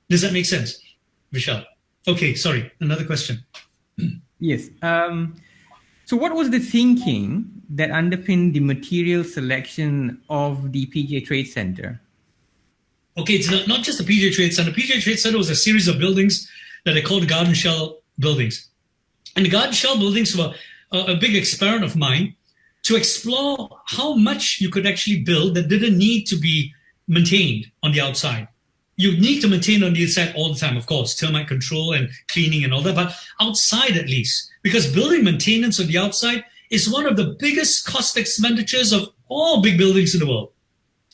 Does that make sense, Vishal? Okay, sorry, another question. Yes. So what was the thinking that underpinned the material selection of the PJ Trade Center? Okay, it's not just the PJ Trade Center. PJ Trade Center was a series of buildings that are called garden shell buildings. And the garden shell buildings were a big experiment of mine to explore how much you could actually build that didn't need to be maintained on the outside. You need to maintain on the inside all the time, of course, termite control and cleaning and all that, but outside at least, because building maintenance on the outside is one of the biggest cost expenditures of all big buildings in the world.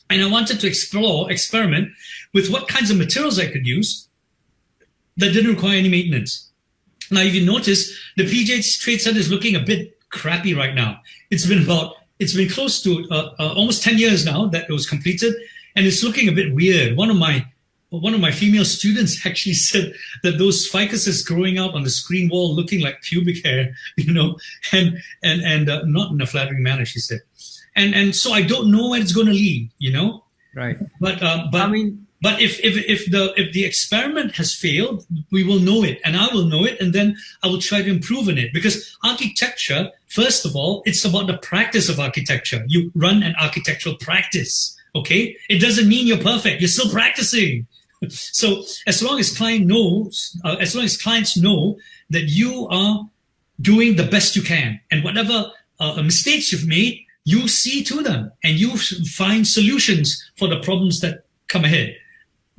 And I wanted to experiment with what kinds of materials I could use that didn't require any maintenance. Now, if you notice, the PJ Trade Center is looking a bit crappy right now. It's been close to almost 10 years now that it was completed, and it's looking a bit weird. One of my female students actually said that those ficuses growing out on the screen wall looking like pubic hair, and not in a flattering manner, she said. And so I don't know where it's going to lead, Right. But I mean, but if the experiment has failed, we will know it, and I will know it, and then I will try to improve on it. Because architecture, first of all, it's about the practice of architecture. You run an architectural practice, okay? It doesn't mean you're perfect. You're still practicing. So as long as clients know that you are doing the best you can, and whatever mistakes you've made, you see to them, and you find solutions for the problems that come ahead.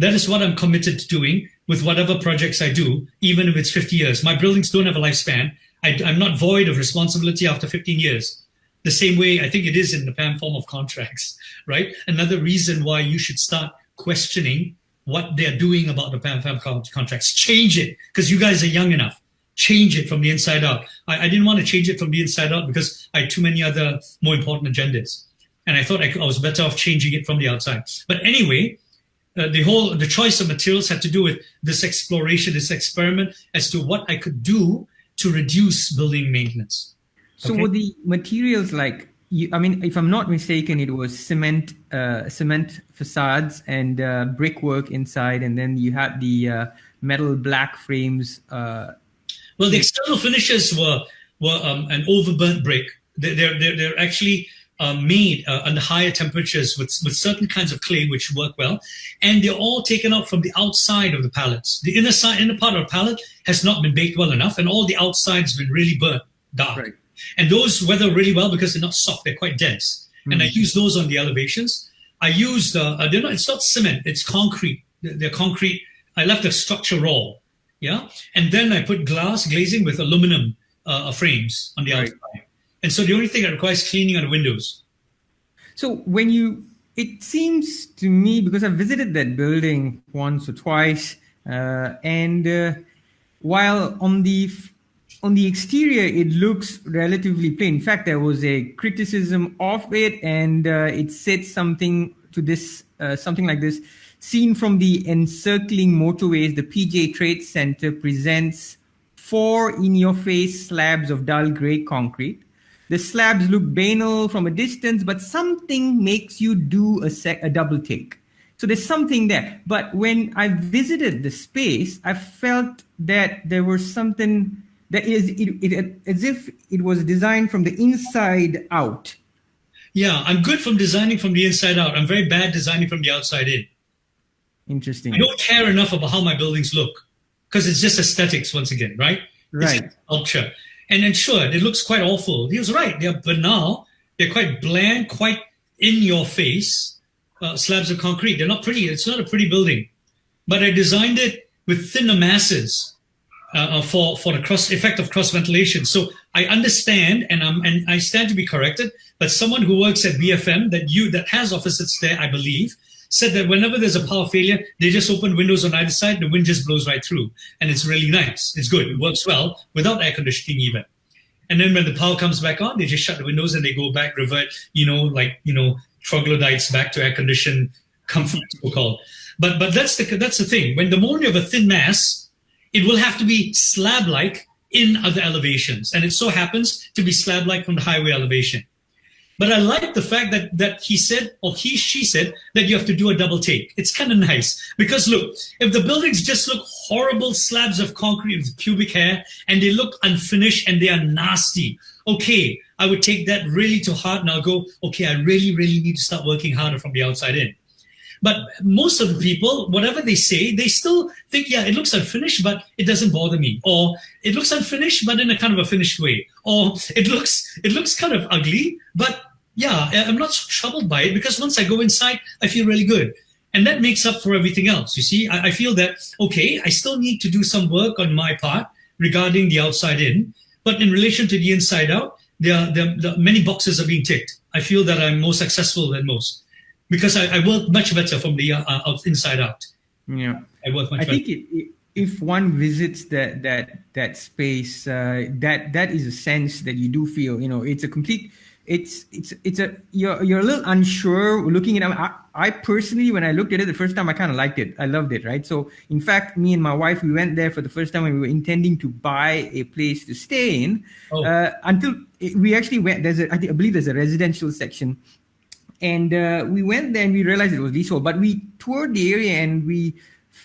That is what I'm committed to doing with whatever projects I do, even if it's 50 years. My buildings don't have a lifespan. I'm not void of responsibility after 15 years. The same way I think it is in the PAM form of contracts, right? Another reason why you should start questioning what they're doing about the PAM contracts. Change it, because you guys are young enough. Change it from the inside out. I didn't want to change it from the inside out because I had too many other more important agendas. And I thought I was better off changing it from the outside. But anyway, the choice of materials had to do with this exploration, this experiment as to what I could do to reduce building maintenance. So were the materials like, if I'm not mistaken, it was cement facades and brickwork inside, and then you had the metal black frames. Well, the external finishes were an overburnt brick. They're actually made under higher temperatures with certain kinds of clay which work well, and they're all taken out from the outside of the pallets. The inner part of the pallet has not been baked well enough, and all the outside's been really burnt dark. Right. And those weather really well because they're not soft; they're quite dense. And I use those on the elevations. I used it's not cement; it's concrete. They're concrete. I left the structure raw, yeah, and then I put glazing with aluminum frames on the outside. And so the only thing that requires cleaning are the windows. So it seems to me, because I've visited that building once or twice, and while on the exterior it looks relatively plain. In fact, there was a criticism of it, and it said something like this: seen from the encircling motorways, the PJ Trade Center presents 4 in-your-face slabs of dull grey concrete. The slabs look banal from a distance, but something makes you do a double take. So there's something there. But when I visited the space, I felt that there was something that is as if it was designed from the inside out. Yeah, I'm good from designing from the inside out. I'm very bad designing from the outside in. Interesting. I don't care enough about how my buildings look because it's just aesthetics once again, right? Right. It's culture. And then sure, it looks quite awful. He was right. They're banal. They're quite bland, quite in your face, slabs of concrete. They're not pretty. It's not a pretty building. But I designed it with thinner masses for the effect of cross ventilation. So I understand, and I stand to be corrected. But someone who works at BFM that has offices there, I believe, said that whenever there's a power failure, they just open windows on either side. The wind just blows right through, and it's really nice. It's good. It works well without air conditioning even. And then when the power comes back on, they just shut the windows and they go back, revert, troglodytes back to air conditioned comfort, so-called. But that's the thing. When the moment you have a thin mass, it will have to be slab-like in other elevations, and it so happens to be slab-like from the highway elevation. But I like the fact that she said that you have to do a double take. It's kind of nice because look, if the buildings just look horrible slabs of concrete with pubic hair and they look unfinished and they are nasty, okay, I would take that really to heart and I'll go, okay, I really, really need to start working harder from the outside in. But most of the people, whatever they say, they still think, yeah, it looks unfinished, but it doesn't bother me. Or it looks unfinished, but in a kind of a finished way. Or it looks kind of ugly, but yeah, I'm not so troubled by it because once I go inside, I feel really good. And that makes up for everything else. You see, I feel that, okay, I still need to do some work on my part regarding the outside in, but in relation to the inside out, the many boxes are being ticked. I feel that I'm more successful than most because I work much better from the inside out. Yeah, I work much I better. think if one visits that space, that is a sense that you do feel. It's a complete. You're a little unsure looking at it. I personally, when I looked at it the first time, I kind of liked it. I loved it, right? So in fact, me and my wife, we went there for the first time when we were intending to buy a place to stay in. Until we actually went, I believe there's a residential section. And we went there and we realized it was leasehold, but we toured the area and we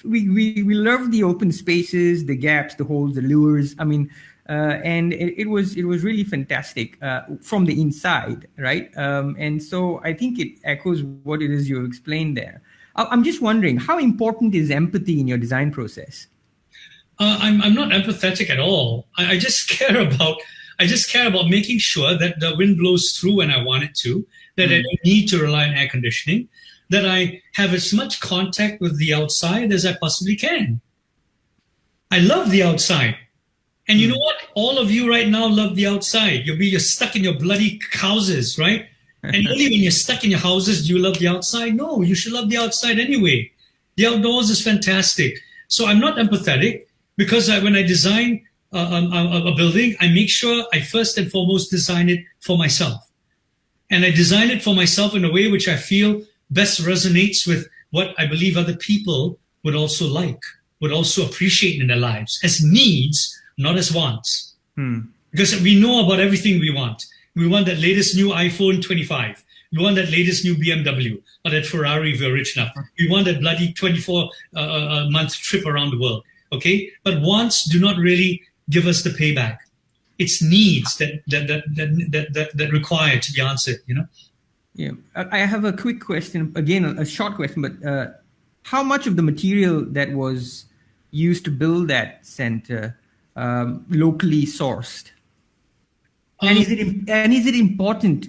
loved the open spaces, the gaps, the holes, the lures. I mean, and it was really fantastic from the inside, right? And so I think it echoes what it is you explained there. I'm just wondering, how important is empathy in your design process? I'm not empathetic at all. I just care about making sure that the wind blows through when I want it to, that I don't need to rely on air conditioning, that I have as much contact with the outside as I possibly can. I love the outside. And you know what? All of you right now love the outside. You're stuck in your bloody houses, right? And only when you're stuck in your houses do you love the outside? No, you should love the outside anyway. The outdoors is fantastic. So I'm not empathetic because when I design a building, I make sure I first and foremost design it for myself. And I design it for myself in a way which I feel best resonates with what I believe other people would also like, would also appreciate in their lives as needs, not as wants. Because we know about everything we want. We want that latest new iPhone 25. We want that latest new BMW or that Ferrari if we're rich enough. We want that bloody 24-month trip around the world. Okay? But wants do not really give us the payback. It's needs that require to be answered, Yeah. I have a quick question, again, a short question, but how much of the material that was used to build that center locally sourced? And is it important?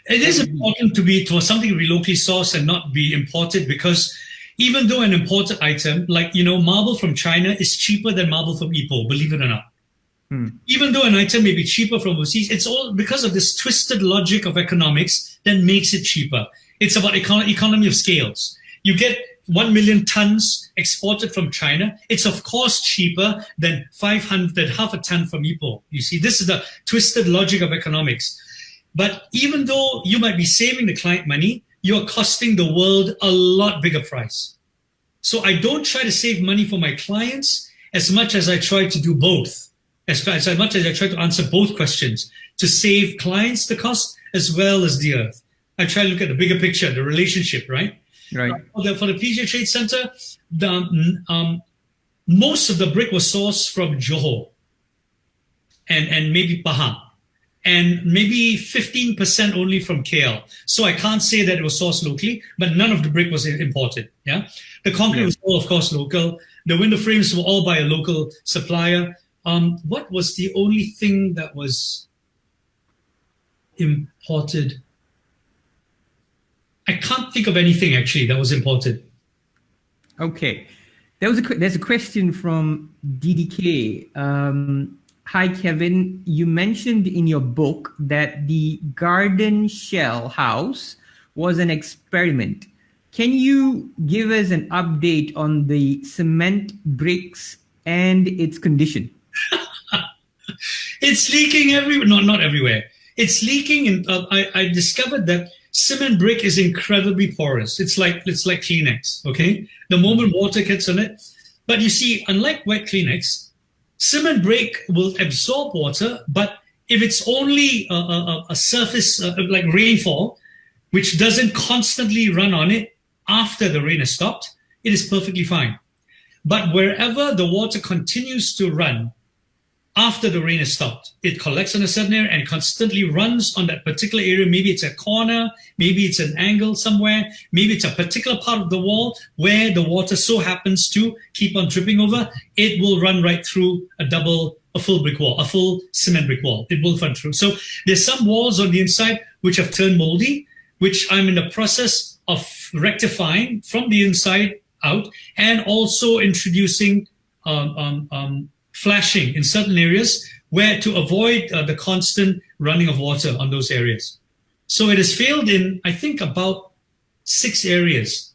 It is important for something to be locally sourced and not be imported because even though an imported item, like, marble from China is cheaper than marble from Ipoh, believe it or not. Even though an item may be cheaper from overseas, it's all because of this twisted logic of economics that makes it cheaper. It's about economy of scales. You get 1 million tons exported from China. It's of course cheaper than half a ton from Ipoh. You see, this is the twisted logic of economics. But even though you might be saving the client money, you're costing the world a lot bigger price. So I don't try to save money for my clients as much as I try to do both. As much as I try to answer both questions, to save clients the cost as well as the earth. I try to look at the bigger picture, the relationship, right? Right. For the PJ Trade Center, most of the brick was sourced from Johor and maybe Pahang. and maybe 15% only from KL. So I can't say that it was sourced locally, but none of the brick was imported. Yeah, the concrete was all, of course, local. The window frames were all by a local supplier. What was the only thing that was imported? I can't think of anything actually that was imported. Okay. There's a question from DDK. Hi, Kevin. You mentioned in your book that the garden shell house was an experiment. Can you give us an update on the cement bricks and its condition? It's leaking everywhere. No, not everywhere. It's leaking. And I discovered that cement brick is incredibly porous. It's like Kleenex. Okay, the moment water gets on it. But you see, unlike wet Kleenex, cement brick will absorb water. But if it's only a surface like rainfall, which doesn't constantly run on it after the rain has stopped, it is perfectly fine. But wherever the water continues to run after the rain has stopped, it collects on a certain area and constantly runs on that particular area. Maybe it's a corner, maybe it's an angle somewhere, maybe it's a particular part of the wall where the water so happens to keep on dripping over. It will run right through a full brick wall, a full cement brick wall. It will run through. So there's some walls on the inside which have turned moldy, which I'm in the process of rectifying from the inside out, and also introducing flashing in certain areas where to avoid the constant running of water on those areas. So it has failed in, I think, about 6 areas.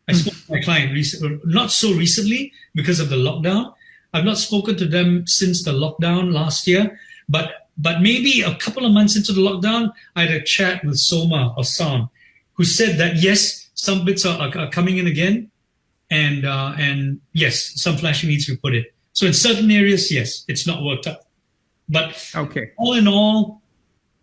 I spoke to my client not so recently because of the lockdown. I've not spoken to them since the lockdown last year, but maybe a couple of months into the lockdown, I had a chat with Soma or Sam, who said that yes, some bits are coming in again, and yes, some flashing needs to be put in. So in certain areas, yes, it's not worked out. But okay, all in all,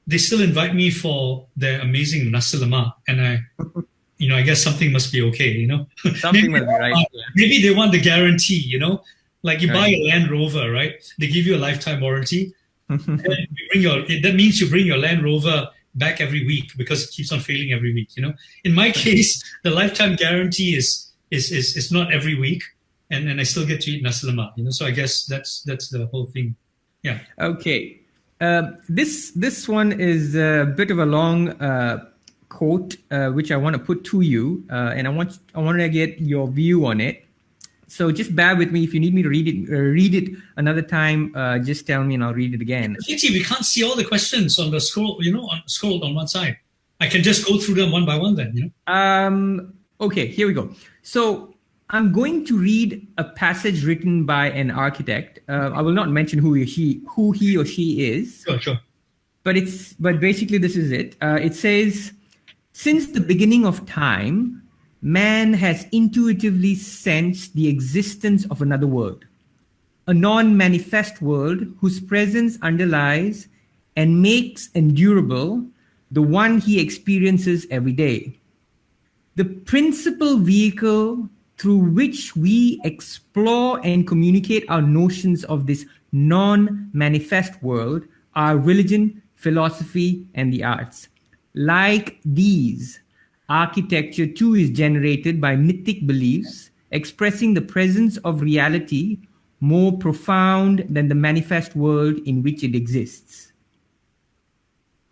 they still invite me for their amazing nasi lemak, and I guess something must be okay, Something must be right. Maybe they want the guarantee, like you buy a Land Rover, right? They give you a lifetime warranty. That means you bring your Land Rover back every week because it keeps on failing every week. In my case, the lifetime guarantee is not every week, and I still get to eat nasi lemak. So I guess that's the whole thing. Yeah. Okay. This one is a bit of a long quote, which I want to put to you, and I want to get your view on it. So just bear with me. If you need me to read it another time, just tell me and I'll read it again. JT, we can't see all the questions on the scroll, scrolled on one side. I can just go through them one by one then, Okay, here we go. So I'm going to read a passage written by an architect. I will not mention who he or she is. Sure. But basically this is it. It says, since the beginning of time, man has intuitively sensed the existence of another world, a non-manifest world whose presence underlies and makes endurable the one he experiences every day. The principal vehicle through which we explore and communicate our notions of this non-manifest world are religion, philosophy, and the arts. Like these, architecture too is generated by mythic beliefs, expressing the presence of reality more profound than the manifest world in which it exists.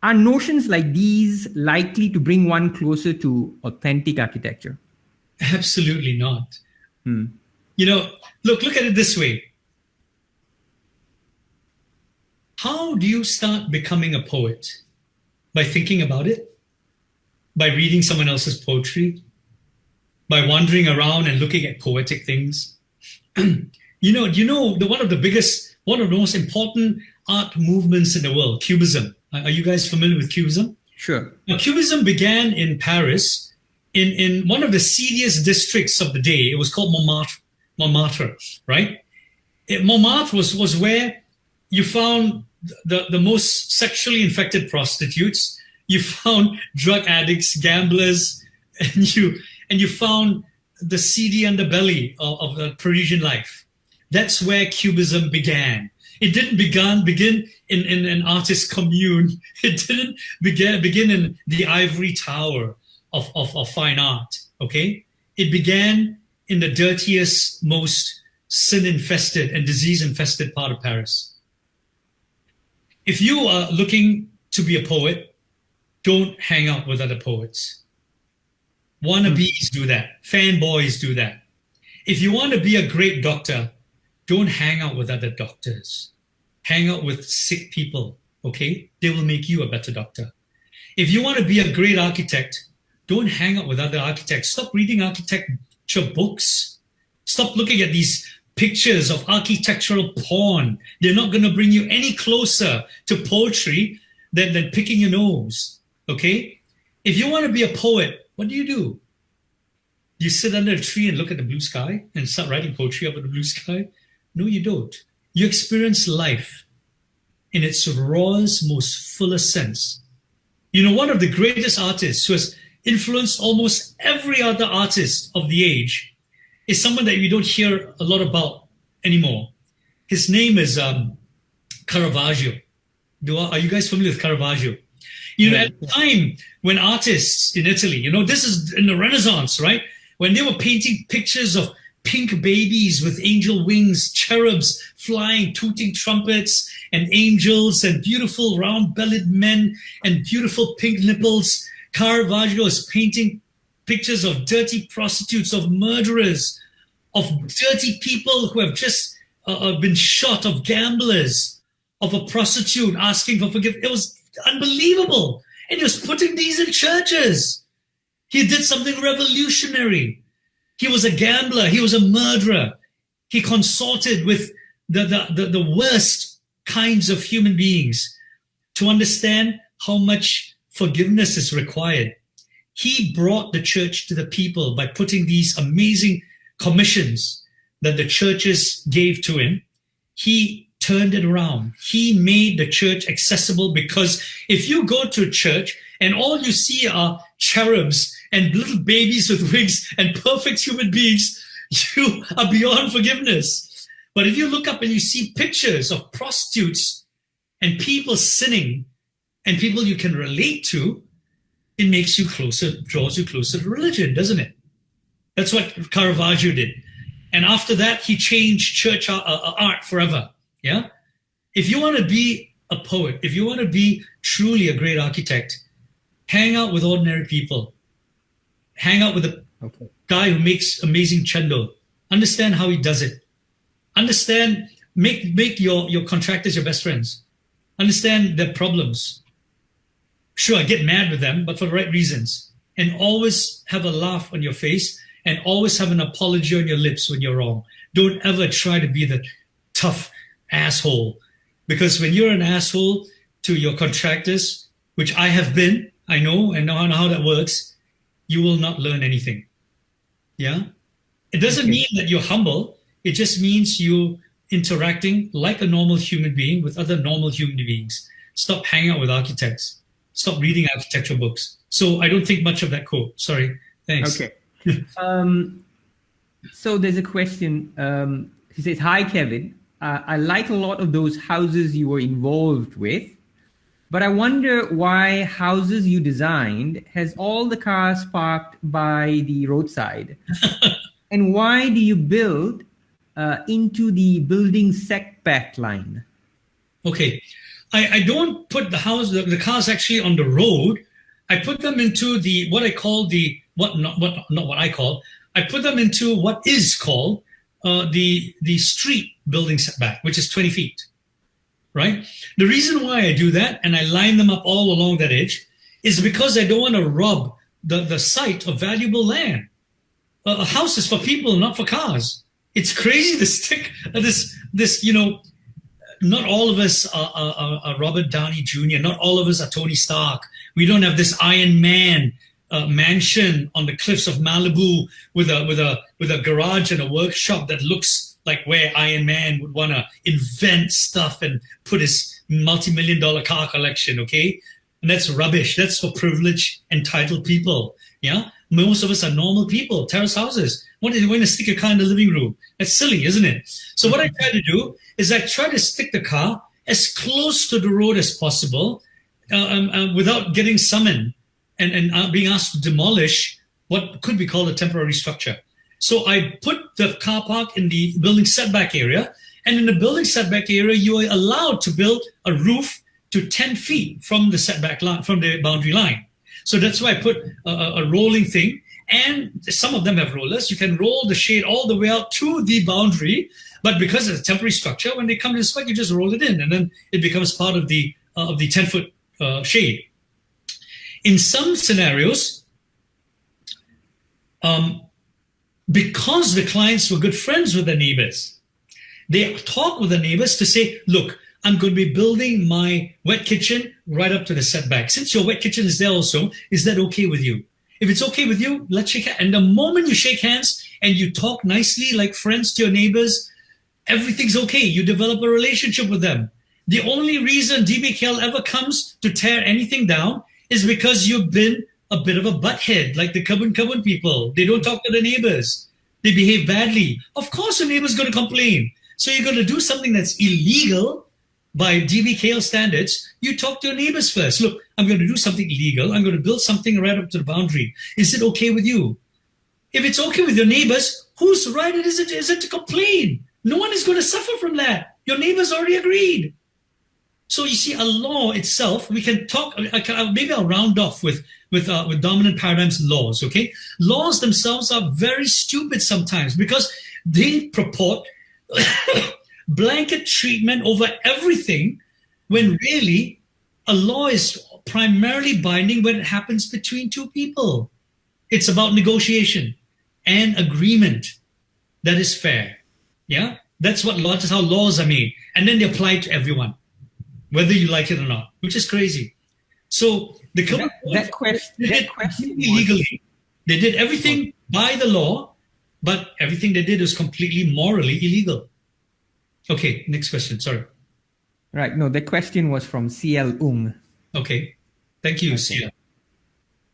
Are notions like these likely to bring one closer to authentic architecture? Absolutely not. Look at it this way. How do you start becoming a poet? By thinking about it? By reading someone else's poetry? By wandering around and looking at poetic things? One of the most important art movements in the world, Cubism. Are you guys familiar with Cubism? Sure. Now, Cubism began in Paris, in one of the seediest districts of the day. It was called Montmartre, right? Montmartre was where you found the most sexually infected prostitutes. You found drug addicts, gamblers, and you found the seedy underbelly of the Parisian life. That's where Cubism began. It didn't begin in an artist commune. It didn't begin in the ivory tower of fine art, okay? It began in the dirtiest, most sin-infested and disease-infested part of Paris. If you are looking to be a poet, don't hang out with other poets. Wannabes do that. Fanboys do that. If you want to be a great doctor, don't hang out with other doctors. Hang out with sick people, okay? They will make you a better doctor. If you want to be a great architect, don't hang out with other architects. Stop reading architecture books. Stop looking at these pictures of architectural porn. They're not going to bring you any closer to poetry than picking your nose, okay? If you want to be a poet, what do? You sit under a tree and look at the blue sky and start writing poetry over the blue sky? No, you don't. You experience life in its rawest, most fullest sense. You know, one of the greatest artists who has influenced almost every other artist of the age is someone that we don't hear a lot about anymore. His name is Caravaggio. Are you guys familiar with Caravaggio? You know, at the time when artists in Italy, you know, this is in the Renaissance, right? When they were painting pictures of pink babies with angel wings, cherubs flying, tooting trumpets, and angels, and beautiful round-bellied men, and beautiful pink nipples. Caravaggio is painting pictures of dirty prostitutes, of murderers, of dirty people who have just been shot, of gamblers, of a prostitute asking for forgiveness. It was unbelievable. And he was putting these in churches. He did something revolutionary. He was a gambler. He was a murderer. He consorted with the worst kinds of human beings to understand how much forgiveness is required. He brought the church to the people by putting these amazing commissions that the churches gave to him. He turned it around. He made the church accessible, because if you go to a church and all you see are cherubs and little babies with wings and perfect human beings, you are beyond forgiveness. But if you look up and you see pictures of prostitutes and people sinning and people you can relate to, it makes you closer, draws you closer to religion, doesn't it? That's what Caravaggio did. And after that, he changed church art forever. Yeah? If you want to be a poet, if you want to be truly a great architect, hang out with ordinary people. Hang out with a guy who makes amazing chendol. Understand how he does it. Understand, make your contractors your best friends. Understand their problems. Sure, get mad with them, but for the right reasons. And always have a laugh on your face, and always have an apology on your lips when you're wrong. Don't ever try to be the tough asshole. Because when you're an asshole to your contractors, which I have been, I know, and know how that works, you will not learn anything. Yeah? It doesn't mean that you're humble. It just means you interacting like a normal human being with other normal human beings. Stop hanging out with architects. Stop reading architecture books. So I don't think much of that quote. Sorry. Thanks. Okay. So there's a question. He says, "Hi, Kevin. I like a lot of those houses you were involved with, but I wonder why houses you designed has all the cars parked by the roadside. And why do you build into the building setback line?" Okay. I don't put the cars actually on the road. I put them into what I call I put them into what is called the street building setback, which is 20 feet, right? The reason why I do that and I line them up all along that edge is because I don't want to rob the site of valuable land. A house is for people, not for cars. It's crazy to stick this, you know, not all of us are Robert Downey Jr. Not all of us are Tony Stark. We don't have this Iron Man mansion on the cliffs of Malibu with a garage and a workshop that looks like where Iron Man would want to invent stuff and put his multi-million-dollar car collection. Okay, and that's rubbish. That's for privileged, entitled people. Yeah, Most of us are normal people, terrace houses. What are you going to stick your car in the living room? That's silly, isn't it? So what I try to do is I try to stick the car as close to the road as possible without getting summoned and being asked to demolish what could be called a temporary structure. So I put the car park in the building setback area, and in the building setback area, you are allowed to build a roof to 10 feet from the setback line, from the boundary line. So that's why I put a rolling thing, and some of them have rollers. You can roll the shade all the way out to the boundary, but because it's a temporary structure, when they come to inspect, you just roll it in, and then it becomes part of the 10-foot shade. In some scenarios, because the clients were good friends with their neighbors, they talk with the neighbors to say, look, I'm going to be building my wet kitchen right up to the setback. Since your wet kitchen is there also, is that okay with you? If it's okay with you, let's shake hands. And the moment you shake hands and you talk nicely like friends to your neighbors, everything's okay. You develop a relationship with them. The only reason DBKL ever comes to tear anything down is because you've been a bit of a butthead, like the Kabun people. They don't talk to the neighbors. They behave badly. Of course, the neighbor's going to complain. So you're going to do something that's illegal by DBKL standards. You talk to your neighbors first. Look, I'm going to do something illegal. I'm going to build something right up to the boundary. Is it okay with you? If it's okay with your neighbors, whose right is it to complain? No one is going to suffer from that. Your neighbors already agreed. So you see, a law itself, we can talk. Maybe I'll round off with dominant paradigms laws. Okay, laws themselves are very stupid sometimes because they purport blanket treatment over everything, when really a law is primarily binding when it happens between two people. It's about negotiation and agreement that is fair. Yeah, that's how laws are made, and then they apply to everyone, whether you like it or not, which is crazy. So that question illegally. They did everything by the law, but everything they did was completely morally illegal. Okay, next question. Sorry. Right. No, the question was from CL Ung. Okay. Thank you, okay.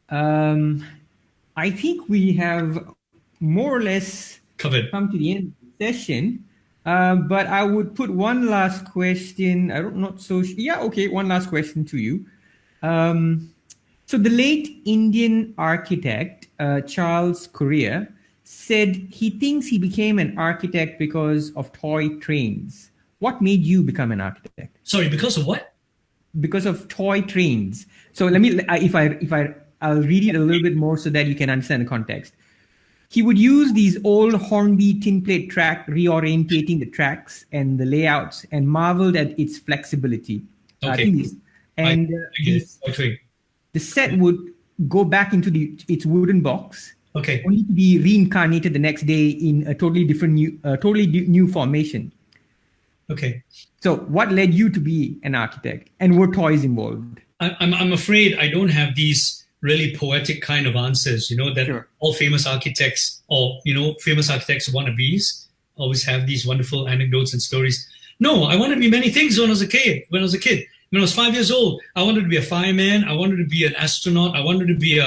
CL. I think we have more or less come to the end of the session. But I would put one last question. One last question to you. So the late Indian architect, Charles Correa, said he thinks he became an architect because of toy trains. What made you become an architect? Sorry, because of what? Because of toy trains. So let me, I'll read it a little bit more so that you can understand the context. He would use these old Hornby tin plate track, reorientating the tracks and the layouts, and marveled at its flexibility. Okay. The set would go back into its wooden box. Okay. Only to be reincarnated the next day in a totally different, new formation. Okay. So, what led you to be an architect, and were toys involved? I'm afraid I don't have these really poetic kind of answers, that sure. All famous architects or, famous architects wannabes always have these wonderful anecdotes and stories. No, I wanted to be many things when I was a kid. When I was 5 years old, I wanted to be a fireman. I wanted to be an astronaut. I wanted to be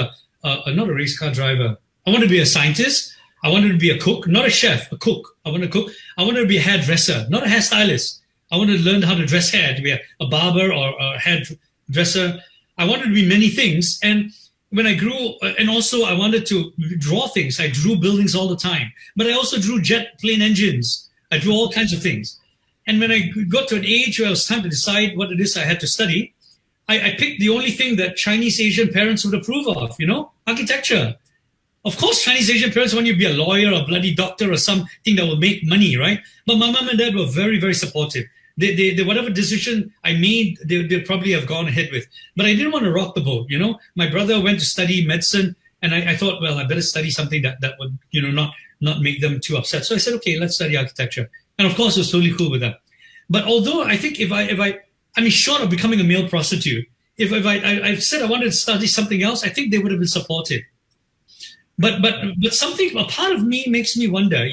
not a race car driver. I wanted to be a scientist. I wanted to be a cook, not a chef, a cook. I wanted to cook. I wanted to be a hairdresser, not a hairstylist. I wanted to learn how to dress hair, to be a barber or a hairdresser. I wanted to be many things. And when I grew, and also I wanted to draw things. I drew buildings all the time, but I also drew jet plane engines. I drew all kinds of things. And when I got to an age where it was time to decide what it is I had to study, I picked the only thing that Chinese Asian parents would approve of, architecture. Of course, Chinese Asian parents want you to be a lawyer or a bloody doctor or something that will make money, right? But my mom and dad were very, very supportive. They whatever decision I made, they'd probably have gone ahead with. But I didn't want to rock the boat, My brother went to study medicine, and I thought, well, I better study something that would, not make them too upset. So I said, okay, let's study architecture. And of course, I was totally cool with that. But although I think short of becoming a male prostitute, if I said I wanted to study something else, I think they would have been supportive. But something, a part of me makes me wonder,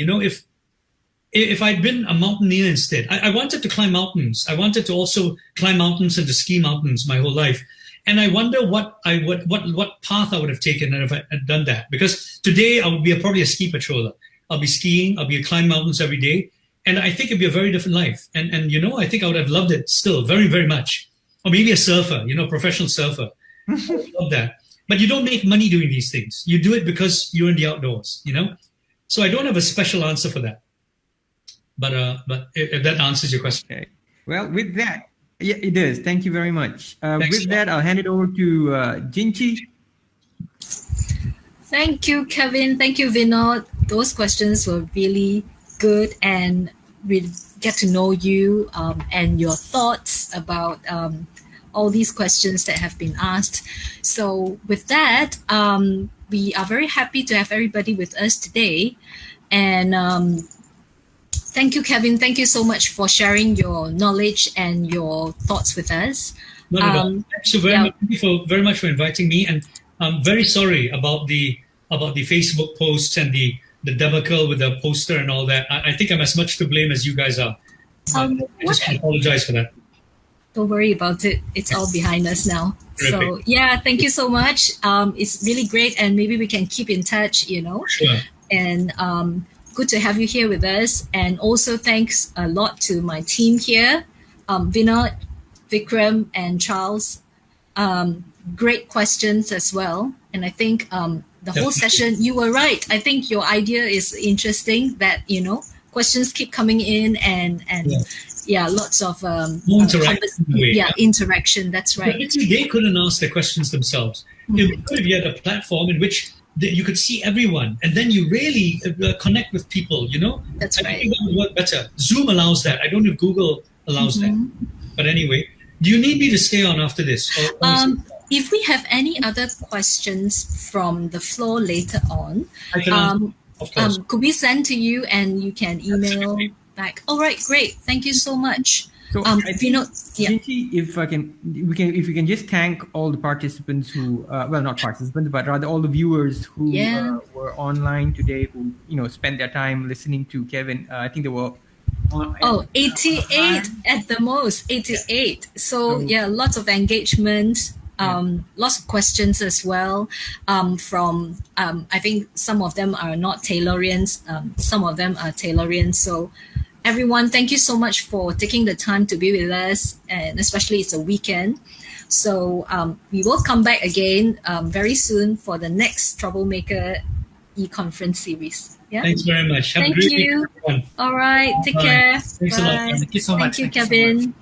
if I'd been a mountaineer instead. I wanted to climb mountains. I wanted to also climb mountains and to ski mountains my whole life. And I wonder what path I would have taken if I had done that. Because today I would be probably a ski patroller. I'll be skiing. I'll be climb mountains every day. And I think it'd be a very different life. And you know, I think I would have loved it still very, very much. Or maybe a surfer, you know, professional surfer. I would love that. But you don't make money doing these things. You do it because you're in the outdoors, you know? So I don't have a special answer for that. But if that answers your question. Okay. Well, with that, yeah, it does. Thank you very much. With that, I'll hand it over to Jinchi. Thank you, Kevin. Thank you, Vinod. Those questions were really good, and we get to know you and your thoughts about all these questions that have been asked. So with that, we are very happy to have everybody with us today. And thank you, Kevin. Thank you so much for sharing your knowledge and your thoughts with us. Not at all. So thank you very much for inviting me. And I'm very sorry about the Facebook posts and the debacle with the poster and all that. I think I'm as much to blame as you guys are. I just apologize for that. Don't worry about it. It's all behind us now. Terrific. So yeah, thank you so much. It's really great, and maybe we can keep in touch, you know. Sure. And good to have you here with us. And also thanks a lot to my team here, Vinod, Vikram, and Charles. Great questions as well. And I think the whole session, you were right. I think your idea is interesting, that, you know, questions keep coming in, and lots of interaction. That's right. But they couldn't ask their questions themselves. It would be good if you had a platform in which you could see everyone, and then you really connect with people, you know? That's right. I think that would work better. Zoom allows that. I don't know if Google allows that. But anyway, do you need me to stay on after this? If we have any other questions from the floor later on, of course. could we send to you and you can email back? All right, great. Thank you so much. So Jinchi, if we can just thank all the participants who, not participants, but rather all the viewers who were online today, who, you know, spent their time listening to Kevin. I think there were 88 at the most, 88. So yeah, lots of engagement. Lots of questions as well from I think some of them are not Taylorians, some of them are Taylorians. So everyone, thank you so much for taking the time to be with us, and especially it's a weekend. So we will come back again very soon for the next Troublemaker e-conference series. Yeah. Thanks very much. Thank you. All right, take care. Thanks a lot. Thank you so much. Thank you, Kevin.